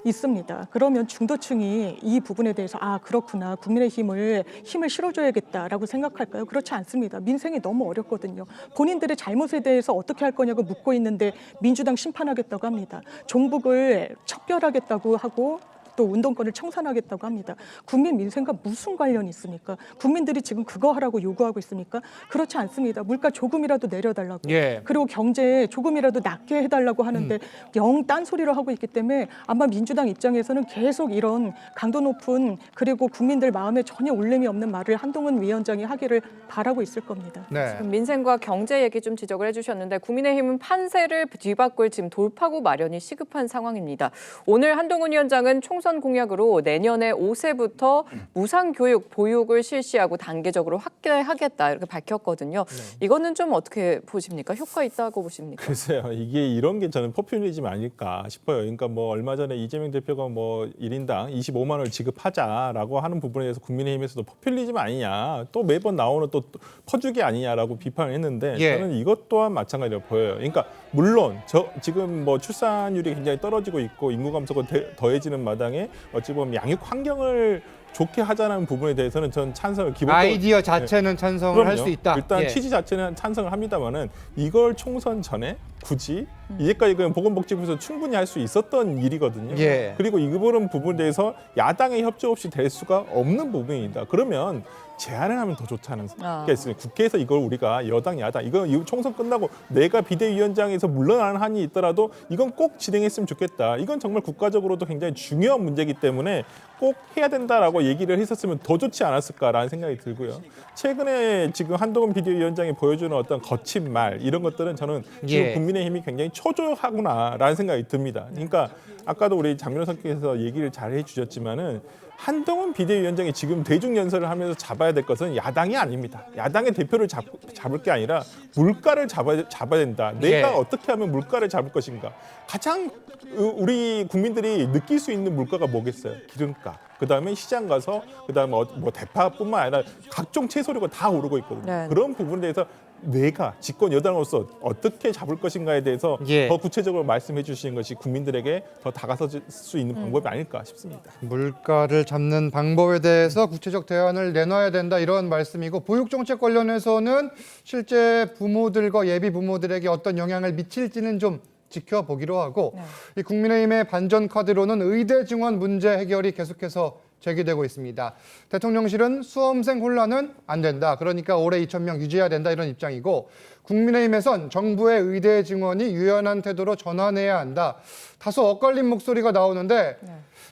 있습니다. 그러면 중도층이 이 부분에 대해서 아 그렇구나 국민의힘을 힘을 실어줘야겠다라고 생각할까요? 그렇지 않습니다. 민생이 너무 어렵거든요. 본인들의 잘못에 대해서 어떻게 할 거냐고 묻고 있는데 민주당 심판하겠다고 합니다. 종북을 척결하겠다고 하고 또 운동권을 청산하겠다고 합니다. 국민 민생과 무슨 관련이 있습니까? 국민들이 지금 그거 하라고 요구하고 있습니까? 그렇지 않습니다. 물가 조금이라도 내려달라고 그리고 경제 조금이라도 낮게 해달라고 하는데 영 딴소리로 하고 있기 때문에 아마 민주당 입장에서는 계속 이런 강도 높은 그리고 국민들 마음에 전혀 울림이 없는 말을 한동훈 위원장이 하기를 바라고 있을 겁니다. 지금 민생과 경제 얘기 좀 지적을 해주셨는데 국민의힘은 판세를 뒤바꿀 지금 돌파구 마련이 시급한 상황입니다. 오늘 한동훈 위원장은 총선 공약으로 내년에 5세부터 무상교육 보육을 실시하고 단계적으로 확대하겠다 이렇게 밝혔거든요. 이거는 좀 어떻게 보십니까? 효과 있다고 보십니까? 글쎄요. 이게 이런 게 저는 포퓰리즘 아닐까 싶어요. 그러니까 뭐 얼마 전에 이재명 대표가 뭐 1인당 25만 원을 지급하자라고 하는 부분에 대해서 국민의힘에서도 포퓰리즘 아니냐. 또 매번 나오는 또 퍼주기 아니냐라고 비판을 했는데 저는 이것 또한 마찬가지로 보여요. 그러니까 물론 지금 뭐 출산율이 굉장히 떨어지고 있고 인구 감소가 더해지는 마당에 어찌 보면 양육 환경을 좋게 하자는 부분에 대해서는 전 찬성을 기본적으로 아이디어 자체는 찬성을 할 수 있다. 일단 취지 자체는 찬성을 합니다만은 이걸 총선 전에 굳이 이제까지 그 보건복지부에서 충분히 할 수 있었던 일이거든요. 그리고 이 부분에 대해서 야당의 협조 없이 될 수가 없는 부분이다. 그러면 제안을 하면 더 좋지 않겠습니까? 국회에서 이걸 우리가 여당, 야당 이거 총선 끝나고 내가 비대위원장에서 물러나는 한이 있더라도 이건 꼭 진행했으면 좋겠다. 이건 정말 국가적으로도 굉장히 중요한 문제이기 때문에 꼭 해야 된다라고 얘기를 했었으면 더 좋지 않았을까라는 생각이 들고요. 최근에 지금 한동훈 비대위원장이 보여주는 어떤 거친 말 이런 것들은 저는 지금 국민의힘이 굉장히 초조하구나라는 생각이 듭니다. 그러니까 아까도 우리 장 변호사께서 얘기를 잘 해주셨지만은 한동훈 비대위원장이 지금 대중연설을 하면서 잡아야 될 것은 야당이 아닙니다. 야당의 대표를 잡을 게 아니라 물가를 잡아야 된다. 내가 어떻게 하면 물가를 잡을 것인가. 가장 우리 국민들이 느낄 수 있는 물가가 뭐겠어요? 기름값. 그다음에 시장 가서 그다음에 뭐 대파뿐만 아니라 각종 채소류가 다 오르고 있거든요. 그런 부분에 대해서 내가 집권 여당으로서 어떻게 잡을 것인가에 대해서 더 구체적으로 말씀해 주시는 것이 국민들에게 더 다가설 수 있는 방법이 아닐까 싶습니다. 물가를 잡는 방법에 대해서 구체적 대안을 내놔야 된다 이런 말씀이고 보육정책 관련해서는 실제 부모들과 예비 부모들에게 어떤 영향을 미칠지는 좀 지켜보기로 하고 이 국민의힘의 반전 카드로는 의대 증원 문제 해결이 계속해서 제기되고 있습니다. 대통령실은 수험생 혼란은 안 된다. 그러니까 올해 2,000명 유지해야 된다 이런 입장이고 국민의힘에선 정부의 의대 증원이 유연한 태도로 전환해야 한다. 다소 엇갈린 목소리가 나오는데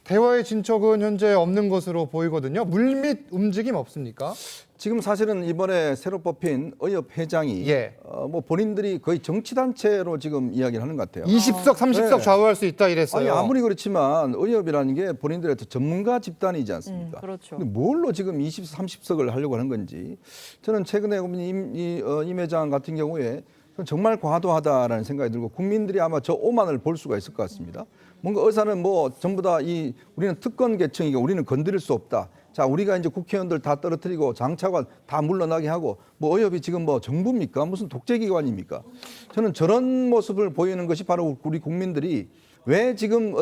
대화의 진척은 현재 없는 것으로 보이거든요. 물밑 움직임 없습니까? 지금 사실은 이번에 새로 뽑힌 의협 회장이 뭐 본인들이 거의 정치단체로 지금 이야기를 하는 것 같아요. 20석, 30석 좌우할 수 있다 이랬어요. 아니, 아무리 그렇지만 의협이라는 게 본인들의 전문가 집단이지 않습니까? 그렇죠. 근데 뭘로 지금 20석, 30석을 하려고 하는 건지 저는 최근에 임 회장 같은 경우에 정말 과도하다라는 생각이 들고 국민들이 아마 저 오만을 볼 수가 있을 것 같습니다. 뭔가 의사는 뭐 전부 다 우리는 특권 계층이고 우리는 건드릴 수 없다. 자, 우리가 이제 국회의원들 다 떨어뜨리고 장차관 다 물러나게 하고 뭐 의협이 지금 뭐 정부입니까? 무슨 독재기관입니까? 저는 저런 모습을 보이는 것이 바로 우리 국민들이 왜 지금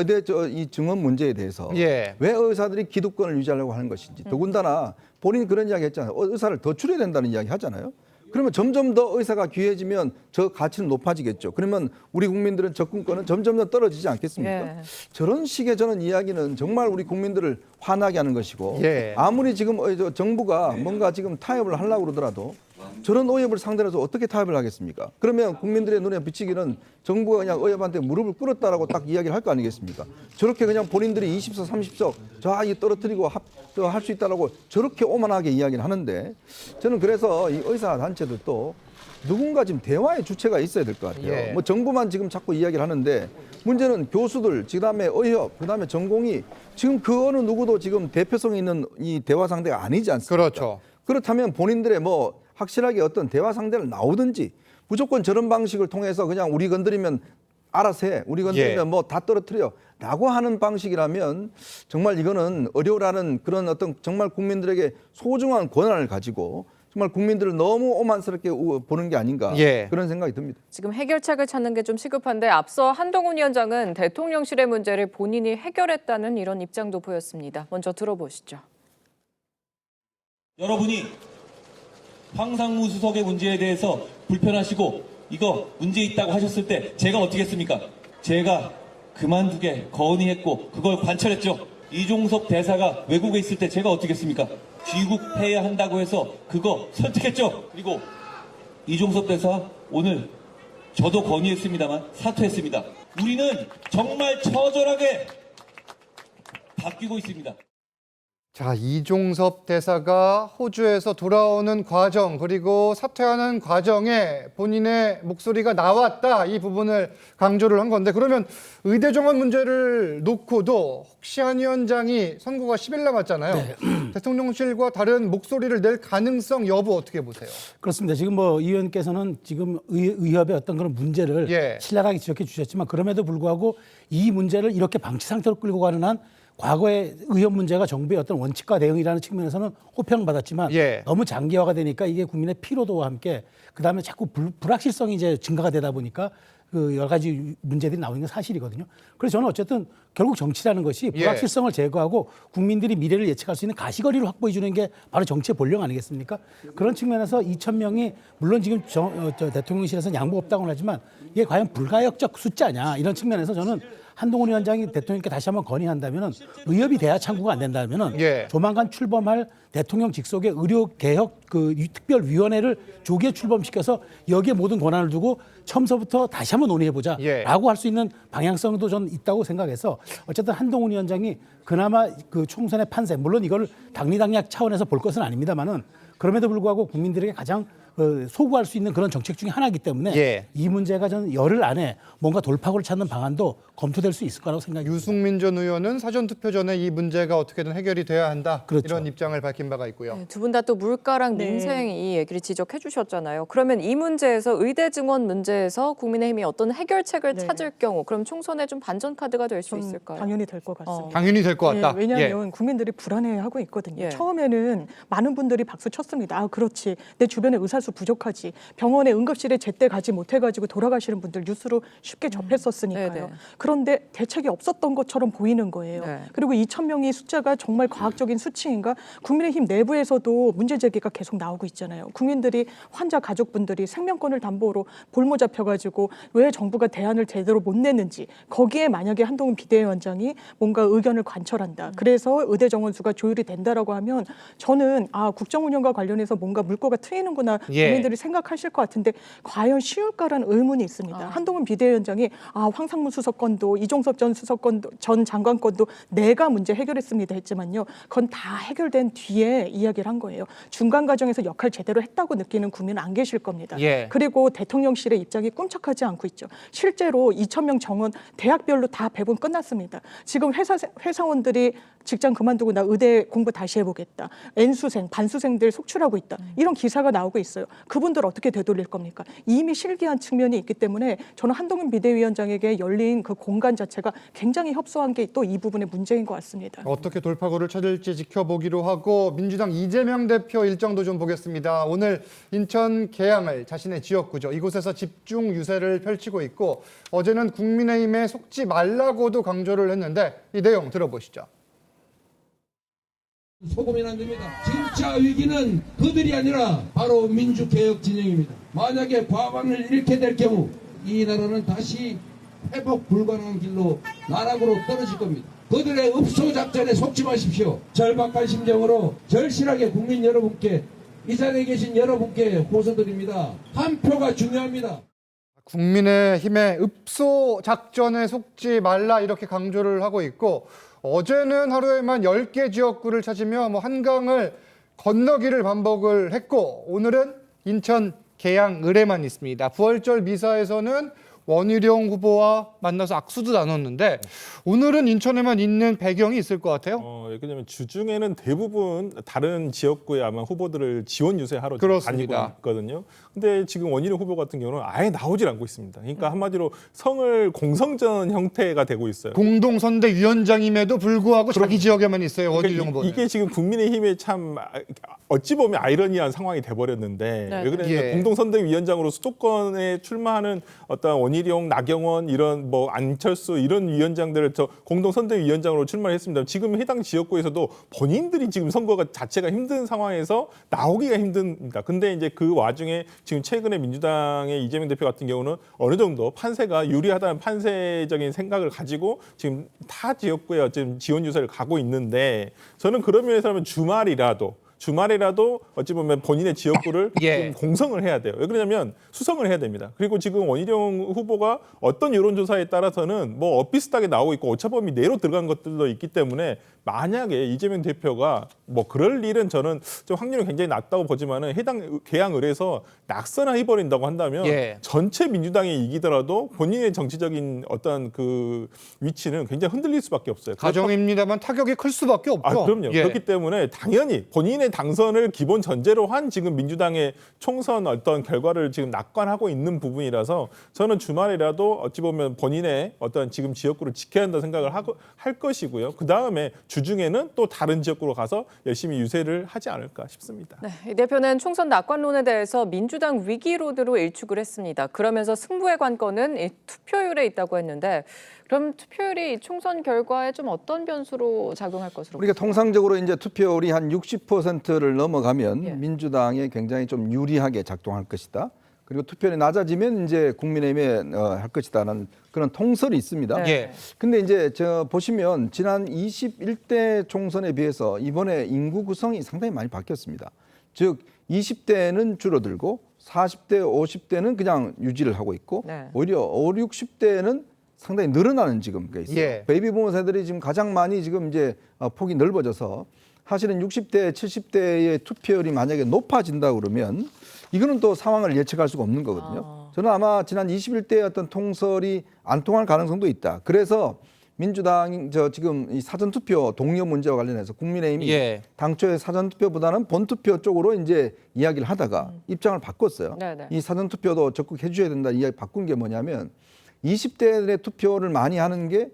이 증원 문제에 대해서 왜 의사들이 기득권을 유지하려고 하는 것인지 더군다나 본인이 그런 이야기 했잖아요. 의사를 더 줄여야 된다는 이야기 하잖아요. 그러면 점점 더 의사가 귀해지면 저 가치는 높아지겠죠. 그러면 우리 국민들은 접근권은 점점 더 떨어지지 않겠습니까? 저런 식의 저는 이야기는 정말 우리 국민들을 화나게 하는 것이고 아무리 지금 정부가 뭔가 지금 타협을 하려고 그러더라도 저런 의협을 상대로 해서 어떻게 타협을 하겠습니까? 그러면 국민들의 눈에 비치기는 정부가 그냥 의협한테 무릎을 꿇었다라고 딱 이야기를 할 거 아니겠습니까? 저렇게 그냥 본인들이 20석, 30석 저 떨어뜨리고 할 수 있다라고 저렇게 오만하게 이야기를 하는데 저는 그래서 이 의사 단체들도 누군가 지금 대화의 주체가 있어야 될 것 같아요. 뭐 정부만 지금 자꾸 이야기를 하는데 문제는 교수들, 그다음에 의협, 그다음에 전공의 지금 그 어느 누구도 지금 대표성 있는 이 대화 상대가 아니지 않습니까? 그렇죠. 그렇다면 본인들의 뭐 확실하게 어떤 대화 상대를 나오든지 무조건 저런 방식을 통해서 그냥 우리 건드리면 알아서 해. 우리 건드리면 뭐 다 떨어뜨려. 라고 하는 방식이라면 정말 이거는 어려우라는 그런 어떤 정말 국민들에게 소중한 권한을 가지고 정말 국민들을 너무 오만스럽게 보는 게 아닌가 그런 생각이 듭니다. 지금 해결책을 찾는 게 좀 시급한데 앞서 한동훈 위원장은 대통령실의 문제를 본인이 해결했다는 이런 입장도 보였습니다. 먼저 들어보시죠. 여러분이 황상무 수석의 문제에 대해서 불편하시고 이거 문제 있다고 하셨을 때 제가 어떻게 했습니까? 제가 그만두게 건의했고 그걸 관철했죠. 이종섭 대사가 외국에 있을 때 제가 어떻게 했습니까? 귀국해야 한다고 해서 그거 선택했죠. 그리고 이종섭 대사 오늘 저도 건의했습니다만 사퇴했습니다. 우리는 정말 처절하게 바뀌고 있습니다. 자, 이종섭 대사가 호주에서 돌아오는 과정 그리고 사퇴하는 과정에 본인의 목소리가 나왔다 이 부분을 강조를 한 건데 그러면 의대 정원 문제를 놓고도 혹시 한 위원장이 선거가 10일 남았잖아요. 대통령실과 다른 목소리를 낼 가능성 여부 어떻게 보세요? 그렇습니다. 지금 뭐 이 의원께서는 지금 의협의 어떤 그런 문제를 신랄하게 지적해 주셨지만 그럼에도 불구하고 이 문제를 이렇게 방치 상태로 끌고 가는 한 과거의 의협 문제가 정부의 어떤 원칙과 대응이라는 측면에서는 호평을 받았지만 너무 장기화가 되니까 이게 국민의 피로도와 함께 그다음에 자꾸 불확실성이 이제 증가가 되다 보니까 그 여러 가지 문제들이 나오는 게 사실이거든요. 그래서 저는 어쨌든 결국 정치라는 것이 불확실성을 제거하고 국민들이 미래를 예측할 수 있는 가시거리를 확보해 주는 게 바로 정치의 본령 아니겠습니까? 그런 측면에서 2,000명이 물론 지금 대통령실에서는 양보 없다고는 하지만 이게 과연 불가역적 숫자냐 이런 측면에서 저는 한동훈 위원장이 대통령께 다시 한번 건의한다면은 의협이 돼야 창구가 안 된다면은 조만간 출범할 대통령 직속의 의료개혁 그 특별위원회를 조기에 출범시켜서 여기에 모든 권한을 두고 처음서부터 다시 한번 논의해보자라고 할 수 있는 방향성도 전 있다고 생각해서 어쨌든 한동훈 위원장이 그나마 그 총선의 판세 물론 이걸 당리당략 차원에서 볼 것은 아닙니다만은 그럼에도 불구하고 국민들에게 가장 소구할 수 있는 그런 정책 중에 하나이기 때문에 이 문제가 저는 열흘 안에 뭔가 돌파구를 찾는 방안도 검토될 수 있을 거라고 생각합니다. 유승민 전 의원은 사전투표 전에 이 문제가 어떻게든 해결이 돼야 한다. 이런 입장을 밝힌 바가 있고요. 두 분 다 또 물가랑 민생 이 얘기를 지적해 주셨잖아요. 그러면 이 문제에서 의대 증원 문제에서 국민의힘이 어떤 해결책을 찾을 경우 그럼 총선에 좀 반전 카드가 될 수 있을까요? 당연히 될 것 같습니다. 당연히 될 것 같다. 왜냐하면 국민들이 불안해하고 있거든요. 처음에는 많은 분들이 박수 쳤습니다. 아, 그렇지. 내 주변에 의사수 부족하지. 병원에 응급실에 제때 가지 못해가지고 돌아가시는 분들 뉴스로 쉽게 접했었으니까요. 그런데 대책이 없었던 것처럼 보이는 거예요. 그리고 2,000명이 숫자가 정말 과학적인 수치인가? 국민의힘 내부에서도 문제 제기가 계속 나오고 있잖아요. 국민들이 환자 가족분들이 생명권을 담보로 볼모 잡혀가지고 왜 정부가 대안을 제대로 못 냈는지 거기에 만약에 한동훈 비대위원장이 뭔가 의견을 관철한다. 그래서 의대 정원수가 조율이 된다라고 하면 저는 국정 운영과 관련해서 뭔가 물꼬가 트이는구나 국민들이 생각하실 것 같은데 과연 쉬울까라는 의문이 있습니다. 한동훈 비대위원장이 황상무 수석건도 이종섭 전 수석건도 전 장관건도 내가 문제 해결했습니다 했지만요. 그건 다 해결된 뒤에 이야기를 한 거예요. 중간 과정에서 역할 제대로 했다고 느끼는 국민은 안 계실 겁니다. 그리고 대통령실의 입장이 꿈쩍하지 않고 있죠. 실제로 2,000명 정원 대학별로 다 배분 끝났습니다. 지금 회사원들이 직장 그만두고 나 의대 공부 다시 해보겠다. N수생, 반수생들 속출하고 있다. 이런 기사가 나오고 있어요. 그분들 어떻게 되돌릴 겁니까? 이미 실기한 측면이 있기 때문에 저는 한동훈 비대위원장에게 열린 그 공간 자체가 굉장히 협소한 게 또 이 부분의 문제인 것 같습니다. 어떻게 돌파구를 찾을지 지켜보기로 하고 민주당 이재명 대표 일정도 좀 보겠습니다. 오늘 인천 계양을 자신의 지역구죠. 이곳에서 집중 유세를 펼치고 있고 어제는 국민의힘에 속지 말라고도 강조를 했는데 이 내용 들어보시죠. 속으면 안 됩니다. 진짜 위기는 그들이 아니라 바로 민주개혁 진영입니다. 만약에 과반을 잃게 될 경우 이 나라는 다시 회복 불가능한 길로 나락으로 떨어질 겁니다. 그들의 읍소 작전에 속지 마십시오. 절박한 심정으로 절실하게 국민 여러분께 이 자리에 계신 여러분께 호소드립니다. 한 표가 중요합니다. 국민의힘의 읍소 작전에 속지 말라 이렇게 강조를 하고 있고 어제는 하루에만 10개 지역구를 찾으며 한강을 건너기를 반복을 했고 오늘은 인천 계양 을에만 있습니다. 부활절 미사에서는 원희룡 후보와 만나서 악수도 나눴는데 오늘은 인천에만 있는 배경이 있을 것 같아요. 왜냐하면 주중에는 대부분 다른 지역구의 아마 후보들을 지원 유세하러 지금 그렇습니다. 다니고 있거든요. 근데 지금 원희룡 후보 같은 경우는 아예 나오질 않고 있습니다. 그러니까 한마디로 성을 공성전 형태가 되고 있어요. 공동선대위원장임에도 불구하고 자기 지역에만 있어요. 원희룡 그러니까 후보는. 이게 지금 국민의힘의 참 어찌 보면 아이러니한 상황이 돼버렸는데 네. 왜 그러냐면 예. 공동선대위원장으로 수도권에 출마하는 어떤 원희룡, 나경원 이런 뭐 안철수 이런 위원장들을 저 공동선대위원장으로 출마했습니다. 지금 해당 지역구에서도 본인들이 지금 선거가 자체가 힘든 상황에서 나오기가 힘듭니다. 근데 이제 그 와중에 지금 최근에 민주당의 이재명 대표 같은 경우는 어느 정도 판세가 유리하다는 판세적인 생각을 가지고 지금 타 지역구에 어쨌든 지원 유세를 가고 있는데 저는 그런 면에서 하면 주말이라도 어찌 보면 본인의 지역구를 예. 좀 공성을 해야 돼요. 왜 그러냐면 수성을 해야 됩니다. 그리고 지금 원희룡 후보가 어떤 여론조사에 따라서는 뭐 엇비슷하게 나오고 있고 오차범위 내로 들어간 것들도 있기 때문에 만약에 이재명 대표가 뭐 그럴 일은 저는 좀 확률이 굉장히 낮다고 보지만은 해당 개항을해서 낙선을 해버린다고 한다면 예. 전체 민주당이 이기더라도 본인의 정치적인 어떤 그 위치는 굉장히 흔들릴 수밖에 없어요. 가정입니다만 타격이 클 수밖에 없죠. 그럼요. 예. 그렇기 때문에 당연히 본인의 당선을 기본 전제로 한 지금 민주당의 총선 어떤 결과를 지금 낙관하고 있는 부분이라서 저는 주말이라도 어찌 보면 본인의 어떤 지금 지역구를 지켜야 한다 생각을 할 것이고요. 그 다음에 주중에는 또 다른 지역구로 가서 열심히 유세를 하지 않을까 싶습니다. 네, 이 대표는 총선 낙관론에 대해서 민주당 위기 로드로 일축을 했습니다. 그러면서 승부의 관건은 이 투표율에 있다고 했는데 그럼 투표율이 이 총선 결과에 좀 어떤 변수로 작용할 것으로 우리가 보십니까? 통상적으로 이제 투표율이 한 60%를 넘어가면 예. 민주당에 굉장히 좀 유리하게 작동할 것이다. 그리고 투표율이 낮아지면 이제 국민의힘에 할 것이다라는 그런 통설이 있습니다. 네. 예. 근데 이제 저 보시면 지난 21대 총선에 비해서 이번에 인구 구성이 상당히 많이 바뀌었습니다. 즉 20대는 줄어들고 40대, 50대는 그냥 유지를 하고 있고 네. 오히려 5, 60대는 상당히 늘어나는 지금 게 있어요. 예. 베이비 부모 세들이 지금 가장 많이 지금 이제 폭이 넓어져서 사실은 60대, 70대의 투표율이 만약에 높아진다 그러면 이거는 또 상황을 예측할 수가 없는 거거든요. 저는 아마 지난 21대의 어떤 통설이 안 통할 가능성도 있다. 그래서 민주당이 지금 이 사전투표 동료 문제와 관련해서 국민의힘이 예. 당초에 사전투표보다는 본투표 쪽으로 이제 이야기를 하다가 입장을 바꿨어요. 네네. 이 사전투표도 적극 해줘야 된다 이야기 바꾼 게 뭐냐면 20대의 투표를 많이 하는 게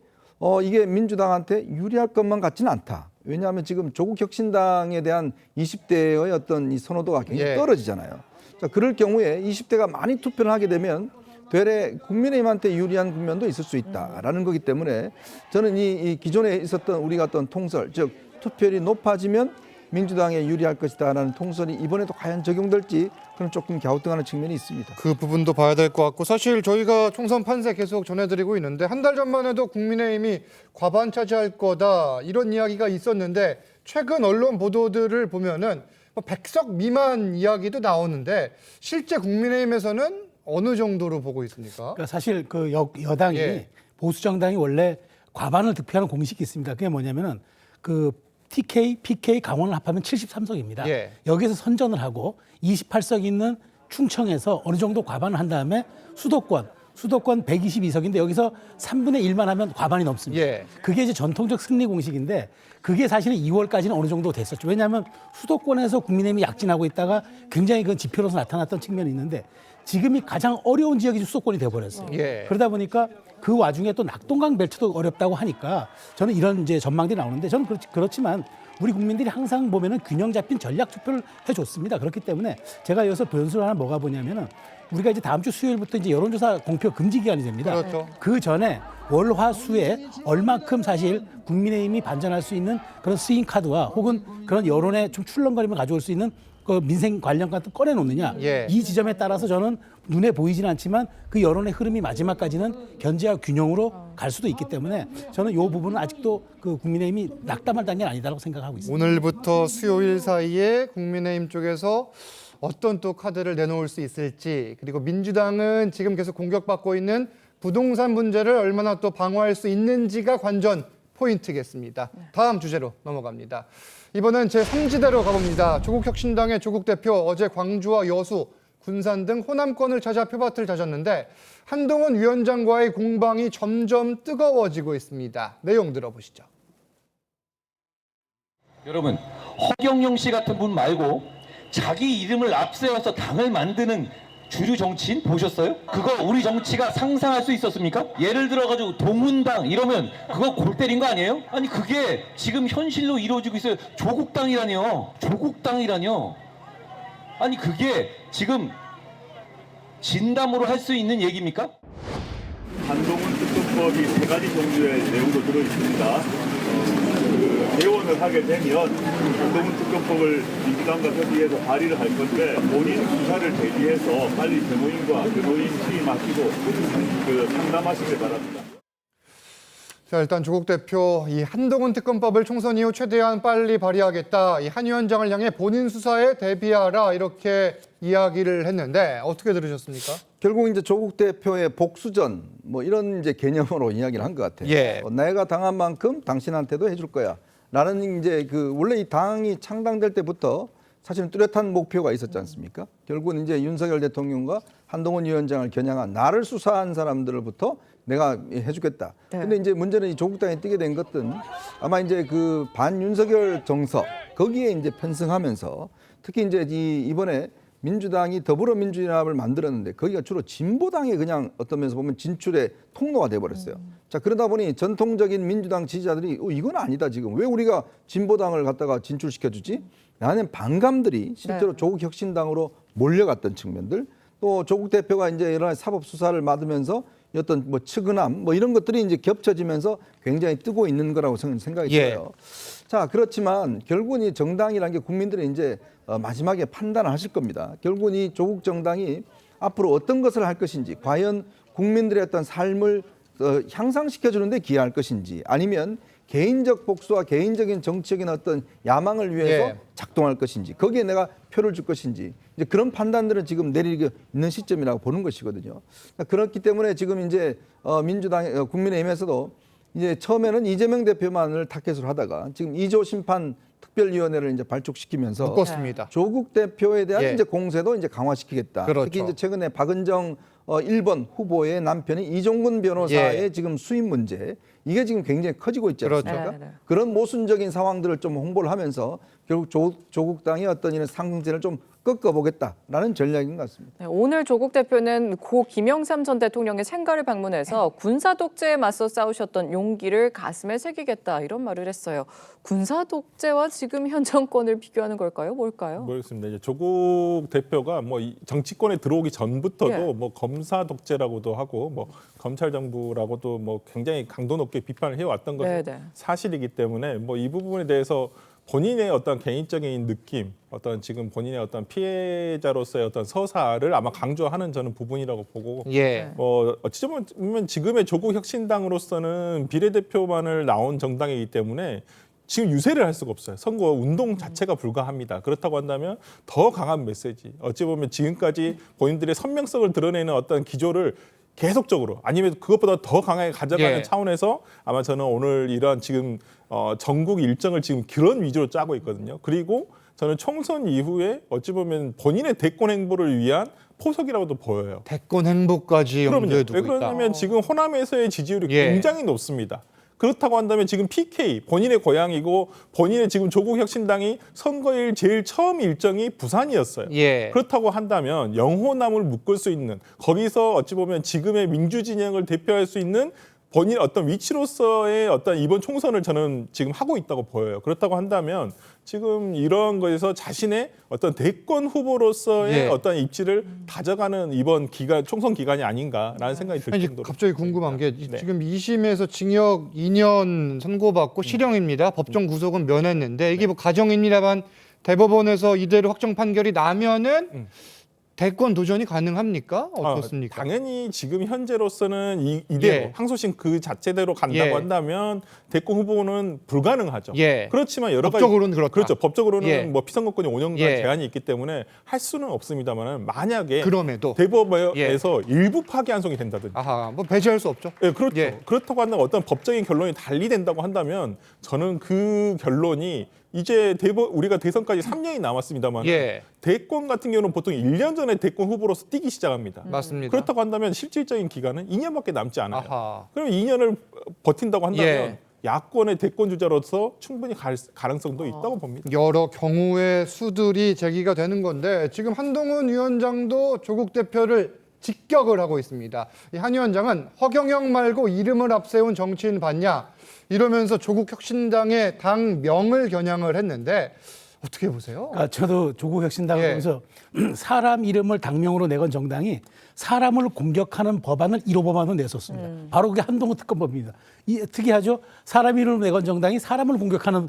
이게 민주당한테 유리할 것만 같지는 않다. 왜냐하면 지금 조국 혁신당에 대한 20대의 어떤 이 선호도가 굉장히 예. 떨어지잖아요. 자, 그럴 경우에 20대가 많이 투표를 하게 되면 되레 국민의힘한테 유리한 국면도 있을 수 있다라는 거기 때문에 저는 이 기존에 있었던 우리가 어떤 통설, 즉 투표율이 높아지면 민주당에 유리할 것이다라는 통설이 이번에도 과연 적용될지 그런 조금 갸우뚱하는 측면이 있습니다. 그 부분도 봐야 될 것 같고 사실 저희가 총선 판세 계속 전해드리고 있는데 한 달 전만 해도 국민의힘이 과반 차지할 거다 이런 이야기가 있었는데 최근 언론 보도들을 보면은 100석 미만 이야기도 나오는데 실제 국민의힘에서는 어느 정도로 보고 있습니까? 그러니까 사실 그 여당이 예. 보수 정당이 원래 과반을 득표하는 공식이 있습니다. 그게 뭐냐면은 그 TK, PK 강원을 합하면 73석입니다. 예. 여기서 선전을 하고 28석 있는 충청에서 어느 정도 과반을 한 다음에 수도권 122석인데 여기서 3분의 1만 하면 과반이 넘습니다. 예. 그게 이제 전통적 승리 공식인데 그게 사실은 2월까지는 어느 정도 됐었죠. 왜냐하면 수도권에서 국민의힘이 약진하고 있다가 굉장히 그 지표로서 나타났던 측면이 있는데 지금이 가장 어려운 지역이 수도권이 돼버렸어요. 예. 그러다 보니까 그 와중에 또 낙동강 벨트도 어렵다고 하니까 저는 이런 이제 전망들이 나오는데 저는 그렇지만 우리 국민들이 항상 보면은 균형 잡힌 전략 투표를 해줬습니다. 그렇기 때문에 제가 여기서 변수를 하나 뭐가 보냐면은 우리가 이제 다음 주 수요일부터 이제 여론조사 공표 금지 기간이 됩니다. 그렇죠. 그 전에 월, 화, 수에 얼마큼 사실 국민의힘이 반전할 수 있는 그런 스윙 카드와 혹은 그런 여론의 좀 출렁거림을 가져올 수 있는 그 민생 관련 카드 꺼내놓느냐. 예. 이 지점에 따라서 저는 눈에 보이지는 않지만 그 여론의 흐름이 마지막까지는 견제와 균형으로 갈 수도 있기 때문에 저는 이 부분은 아직도 그 국민의힘이 낙담할 단계는 아니다라고 생각하고 있습니다. 오늘부터 수요일 사이에 국민의힘 쪽에서 어떤 또 카드를 내놓을 수 있을지 그리고 민주당은 지금 계속 공격받고 있는 부동산 문제를 얼마나 또 방어할 수 있는지가 관전 포인트겠습니다. 다음 주제로 넘어갑니다. 이번엔 제3지대로 가봅니다. 조국 혁신당의 조국 대표 어제 광주와 여수 군산 등 호남권을 찾아 표밭을 다졌는데 한동훈 위원장과의 공방이 점점 뜨거워지고 있습니다. 내용 들어보시죠. 여러분, 허경영 씨 같은 분 말고 자기 이름을 앞세워서 당을 만드는 주류 정치인 보셨어요? 그거 우리 정치가 상상할 수 있었습니까? 예를 들어가지고 동훈당 이러면 그거 골 때린 거 아니에요? 아니 그게 지금 현실로 이루어지고 있어요. 조국당이라뇨. 조국당이라뇨. 아니 그게 지금 진담으로 할 수 있는 얘기입니까? 한동훈 특검법이 3가지 종류의 내용도 들어있습니다. 개원을 하게 되면 한동훈 특검법을 민주당과 협의해서 발의를 할 건데 본인 수사를 대비해서 빨리 변호인과 변호인 취임하시고 상담하시길 바랍니다. 자, 일단 조국 대표 이 한동훈 특검법을 총선 이후 최대한 빨리 발의하겠다. 이 한 위원장을 향해 본인 수사에 대비하라 이렇게 이야기를 했는데 어떻게 들으셨습니까? 결국 이제 조국 대표의 복수전 뭐 이런 이제 개념으로 이야기를 한 것 같아요. 예. 내가 당한 만큼 당신한테도 해줄 거야. 라는 이제 원래 이 당이 창당될 때부터 사실은 뚜렷한 목표가 있었지 않습니까? 결국은 이제 윤석열 대통령과 한동훈 위원장을 겨냥한 나를 수사한 사람들로부터 내가 해주겠다. 근데 이제 문제는 이 조국당에 뛰게 된 것은 아마 이제 그 반윤석열 정서 거기에 이제 편승하면서 특히 이제 이번에 민주당이 더불어민주연합을 만들었는데 거기가 주로 진보당에 그냥 어떤 면에서 보면 진출의 통로가 돼버렸어요. 자, 그러다 보니 전통적인 민주당 지지자들이 이건 아니다 지금. 왜 우리가 진보당을 갖다가 진출시켜주지? 라는 반감들이 실제로 조국 혁신당으로 몰려갔던 측면들, 또 조국 대표가 이제 여러 가지 사법 수사를 받으면서 어떤 뭐 측은함 뭐 이런 것들이 이제 겹쳐지면서 굉장히 뜨고 있는 거라고 생각이 들어요. 자, 그렇지만 결국은 이 정당이라는 게 국민들이 이제 마지막에 판단을 하실 겁니다. 결국은 이 조국 정당이 앞으로 어떤 것을 할 것인지, 과연 국민들의 어떤 삶을 향상시켜주는 데 기여할 것인지, 아니면 개인적 복수와 개인적인 정치적인 어떤 야망을 위해서 작동할 것인지, 거기에 내가 표를 줄 것인지, 이제 그런 판단들은 지금 내리고 있는 시점이라고 보는 것이거든요. 그렇기 때문에 지금 이제 민주당, 국민의힘에서도 이제 처음에는 이재명 대표만을 타겟으로 하다가 지금 2조 심판 특별위원회를 이제 발족시키면서 묶었습니다. 조국 대표에 대한 이제 공세도 이제 강화시키겠다. 그렇죠. 특히 이제 최근에 박은정 1번 후보의 남편이 이종근 변호사의 지금 수임 문제, 이게 지금 굉장히 커지고 있지 않습니까? 그런 모순적인 상황들을 좀 홍보를 하면서 결국 조국당이 어떤 이런 상승세를 좀 꺾어보겠다라는 전략인 것 같습니다. 네, 오늘 조국 대표는 고 김영삼 전 대통령의 생가를 방문해서 군사 독재에 맞서 싸우셨던 용기를 가슴에 새기겠다 이런 말을 했어요. 군사 독재와 지금 현 정권을 비교하는 걸까요? 뭘까요? 모르겠습니다. 이제 조국 대표가 뭐 정치권에 들어오기 전부터도 뭐 검사 독재라고도 하고 뭐 검찰 정부라고도 뭐 굉장히 강도 높게 비판을 해왔던 것은 사실이기 때문에 뭐 이 부분에 대해서 본인의 어떤 개인적인 느낌, 어떤 지금 본인의 어떤 피해자로서의 어떤 서사를 아마 강조하는 저는 부분이라고 보고, 어찌 보면 지금의 조국 혁신당으로서는 비례대표만을 나온 정당이기 때문에 지금 유세를 할 수가 없어요. 선거 운동 자체가 불가합니다. 그렇다고 한다면 더 강한 메시지, 어찌 보면 지금까지 본인들의 선명성을 드러내는 어떤 기조를 계속적으로 아니면 그것보다 더 강하게 가져가는 차원에서 아마 저는 오늘 이런 지금 전국 일정을 지금 그런 위주로 짜고 있거든요. 그리고 저는 총선 이후에 어찌 보면 본인의 대권 행보를 위한 포석이라고도 보여요. 대권 행보까지 염두에 두고 왜 있다. 그러냐면 지금 호남에서의 지지율이 굉장히 높습니다. 그렇다고 한다면 지금 PK, 본인의 고향이고 본인의 지금 조국 혁신당이 선거일 제일 처음 일정이 부산이었어요. 그렇다고 한다면 영호남을 묶을 수 있는, 거기서 어찌 보면 지금의 민주진영을 대표할 수 있는 본인 어떤 위치로서의 어떤 이번 총선을 저는 지금 하고 있다고 보여요. 그렇다고 한다면 지금 이런 거에서 자신의 어떤 대권 후보로서의 어떤 입지를 다져가는 이번 총선 기간이 아닌가라는 생각이 들 정도로. 갑자기 궁금한 게 지금 2심에서 징역 2년 선고받고 실형입니다. 법정 구속은 면했는데 이게 뭐 가정입니다만 대법원에서 이대로 확정 판결이 나면은 대권 도전이 가능합니까? 어떻습니까? 당연히 지금 현재로서는 이대로 항소심 그 자체대로 간다고 한다면 대권 후보는 불가능하죠. 그렇지만 여러 법적으로는 가지 그렇죠. 법적으로는 뭐 피선거권이 5년간 제한이 있기 때문에 할 수는 없습니다만 만약에 그럼에도 대법원에서 일부 파기환송이 된다든지, 뭐 배제할 수 없죠. 그렇죠. 그렇다고 한다면 어떤 법적인 결론이 달리 된다고 한다면 저는 그 결론이 이제 우리가 대선까지 3년이 남았습니다만 예. 대권 같은 경우는 보통 1년 전에 대권 후보로서 뛰기 시작합니다. 맞습니다. 그렇다고 한다면 실질적인 기간은 2년밖에 남지 않아요. 아하. 그럼 2년을 버틴다고 한다면 예. 야권의 대권 주자로서 충분히 가능성도 있다고 봅니다. 여러 경우의 수들이 제기가 되는 건데 지금 한동훈 위원장도 조국 대표를 직격을 하고 있습니다. 이 한 위원장은 허경영 말고 이름을 앞세운 정치인 봤냐 이러면서 조국 혁신당의 당명을 겨냥을 했는데 어떻게 보세요? 저도 조국 혁신당을 예. 보면서 사람 이름을 당명으로 내건 정당이 사람을 공격하는 법안을 1호 법안으로 냈었습니다. 바로 그게 한동훈 특검법입니다. 특이하죠? 사람 이름을 내건 정당이 사람을 공격하는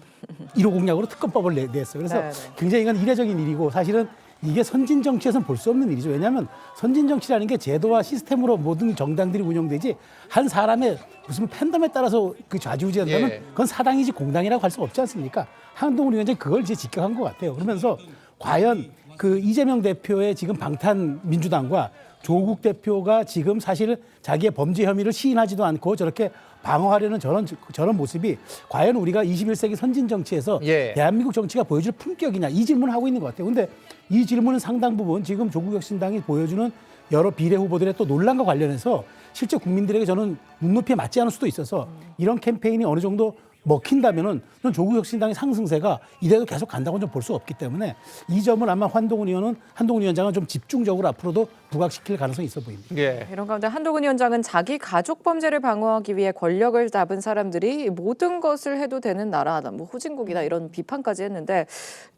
1호 공약으로 특검법을 냈어요. 그래서 네. 굉장히 이건 이례적인 일이고 사실은 이게 선진 정치에서는 볼 수 없는 일이죠. 왜냐하면 선진 정치라는 게 제도와 시스템으로 모든 정당들이 운영되지 한 사람의 무슨 팬덤에 따라서 그 좌지우지한다면 예. 그건 사당이지 공당이라고 할 수가 없지 않습니까? 한동훈 위원장이 그걸 이제 직격한 것 같아요. 그러면서 과연 그 이재명 대표의 지금 방탄 민주당과 조국 대표가 지금 사실 자기의 범죄 혐의를 시인하지도 않고 저렇게 방어하려는 저런 모습이 과연 우리가 21세기 선진 정치에서 예. 대한민국 정치가 보여줄 품격이냐 이 질문을 하고 있는 것 같아요. 근데 이 질문은 상당 부분 지금 조국 혁신당이 보여주는 여러 비례 후보들의 또 논란과 관련해서 실제 국민들에게 저는 눈높이에 맞지 않을 수도 있어서 이런 캠페인이 어느 정도 먹힌다면은 저는 조국 혁신당의 상승세가 이대로 계속 간다고는 좀 볼 수 없기 때문에 이 점을 아마 한동훈 위원장은 좀 집중적으로 앞으로도 부각시킬 가능성이 있어 보입니다. 예. 이런 가운데 한동훈 위원장은 자기 가족 범죄를 방어하기 위해 권력을 잡은 사람들이 모든 것을 해도 되는 나라다, 뭐 후진국이다 이런 비판까지 했는데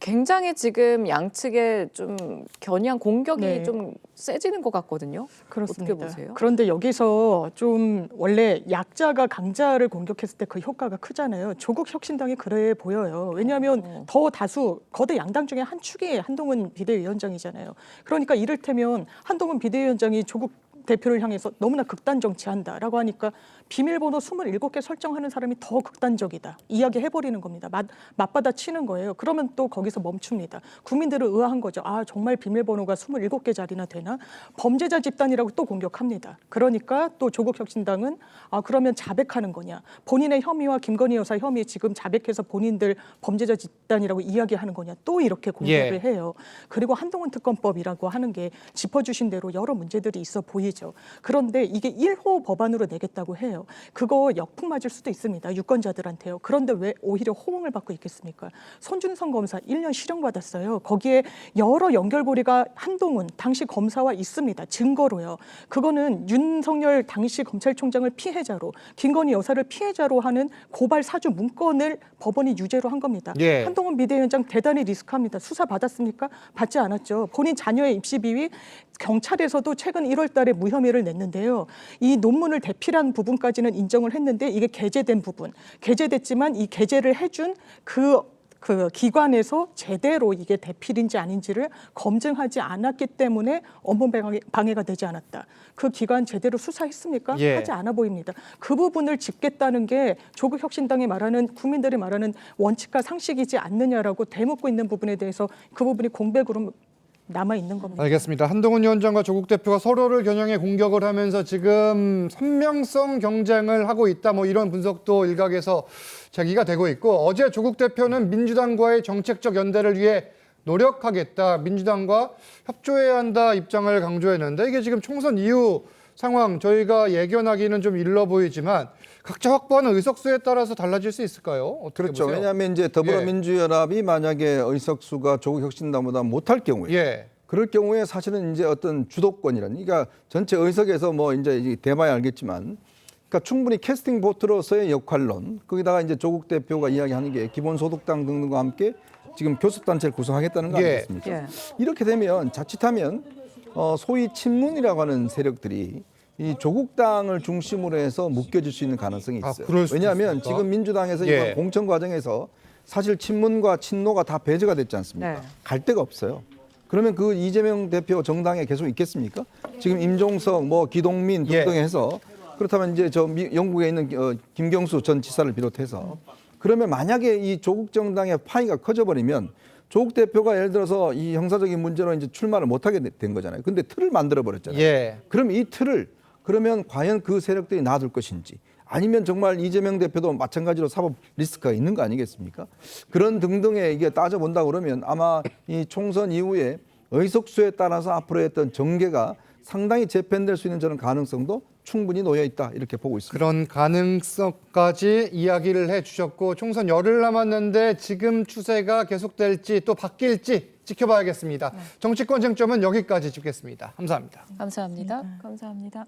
굉장히 지금 양측의 좀 견양 공격이 네. 좀 세지는 것 같거든요. 그렇습니다. 어떻게 보세요? 그런데 여기서 좀 원래 약자가 강자를 공격했을 때 그 효과가 크잖아요. 조국 혁신당이 그래 보여요. 왜냐하면 더 다수 거대 양당 중에 한 축이 한동훈 비대위원장이잖아요. 그러니까 이를테면 한동훈 비대위원장이 조국 대표를 향해서 너무나 극단 정치한다라고 하니까 비밀번호 27개 설정하는 사람이 더 극단적이다. 이야기해버리는 겁니다. 맞받아 치는 거예요. 그러면 또 거기서 멈춥니다. 국민들은 의아한 거죠. 아 정말 비밀번호가 27개짜리나 되나? 범죄자 집단이라고 또 공격합니다. 그러니까 또 조국 혁신당은 아 그러면 자백하는 거냐. 본인의 혐의와 김건희 여사 혐의 지금 자백해서 본인들 범죄자 집단이라고 이야기하는 거냐. 또 이렇게 공격을 해요. 그리고 한동훈 특검법이라고 하는 게 짚어주신 대로 여러 문제들이 있어 보이죠. 그런데 이게 1호 법안으로 내겠다고 해요. 그거 역풍 맞을 수도 있습니다. 유권자들한테요. 그런데 왜 오히려 호응을 받고 있겠습니까? 손준성 검사 1년 실형 받았어요. 거기에 여러 연결고리가 한동훈 당시 검사와 있습니다. 증거로요. 그거는 윤석열 당시 검찰총장을 피해자로 김건희 여사를 피해자로 하는 고발 사주 문건을 법원이 유죄로 한 겁니다. 예. 한동훈 비대위원장 대단히 리스크합니다. 수사 받았습니까? 받지 않았죠. 본인 자녀의 입시 비위 경찰에서도 최근 1월 달에 무혐의를 냈는데요. 이 논문을 대필한 부분까지는 인정을 했는데 이게 게재된 부분, 게재됐지만 이 게재를 해준 그 기관에서 제대로 이게 대필인지 아닌지를 검증하지 않았기 때문에 업무 방해가 되지 않았다. 그 기관 제대로 수사했습니까? 예. 하지 않아 보입니다. 그 부분을 짚겠다는 게 조국 혁신당이 말하는 국민들이 말하는 원칙과 상식이지 않느냐라고 되묻고 있는 부분에 대해서 그 부분이 공백으로 남아 있는 겁니다. 알겠습니다. 한동훈 위원장과 조국 대표가 서로를 겨냥해 공격을 하면서 지금 선명성 경쟁을 하고 있다. 뭐 이런 분석도 일각에서 제기가 되고 있고 어제 조국 대표는 민주당과의 정책적 연대를 위해 노력하겠다. 민주당과 협조해야 한다 입장을 강조했는데 이게 지금 총선 이후 상황 저희가 예견하기는 좀 일러 보이지만 각자 확보하는 의석수에 따라서 달라질 수 있을까요? 어떻게 그렇죠. 보세요? 왜냐하면 이제 더불어민주연합이 만약에 의석수가 조국 혁신당보다 못할 경우에 예. 그럴 경우에 사실은 이제 어떤 주도권이라는 그러니까 전체 의석에서 뭐 이제 대봐야 알겠지만 그러니까 충분히 캐스팅 보트로서의 역할론 거기다가 이제 조국 대표가 이야기하는 게 기본소득당 등등과 함께 지금 교섭단체를 구성하겠다는 거 아니겠습니까? 예. 이렇게 되면 자칫하면 소위 친문이라고 하는 세력들이 이 조국당을 중심으로 해서 묶여질 수 있는 가능성이 있어요. 그럴 수도 왜냐하면 있습니까? 지금 민주당에서 예. 이번 공천 과정에서 사실 친문과 친노가 다 배제가 됐지 않습니까? 네. 갈 데가 없어요. 그러면 그 이재명 대표 정당에 계속 있겠습니까? 지금 임종석, 뭐 기동민 등등 해서 그렇다면 이제 영국에 있는 김경수 전 지사를 비롯해서 그러면 만약에 이 조국 정당의 파이가 커져버리면 조국 대표가 예를 들어서 이 형사적인 문제로 이제 출마를 못하게 된 거잖아요. 근데 틀을 만들어 버렸잖아요. 예. 그럼 이 틀을 그러면 과연 그 세력들이 놔둘 것인지 아니면 정말 이재명 대표도 마찬가지로 사법 리스크가 있는 거 아니겠습니까? 그런 등등의 이게 따져본다 그러면 아마 이 총선 이후에 의석수에 따라서 앞으로 했던 전개가 상당히 재편될 수 있는 저는 가능성도 충분히 놓여 있다 이렇게 보고 있습니다. 그런 가능성까지 이야기를 해주셨고 총선 열흘 남았는데 지금 추세가 계속될지 또 바뀔지 지켜봐야겠습니다. 정치권 쟁점은 여기까지 짚겠습니다. 감사합니다. 감사합니다. 감사합니다.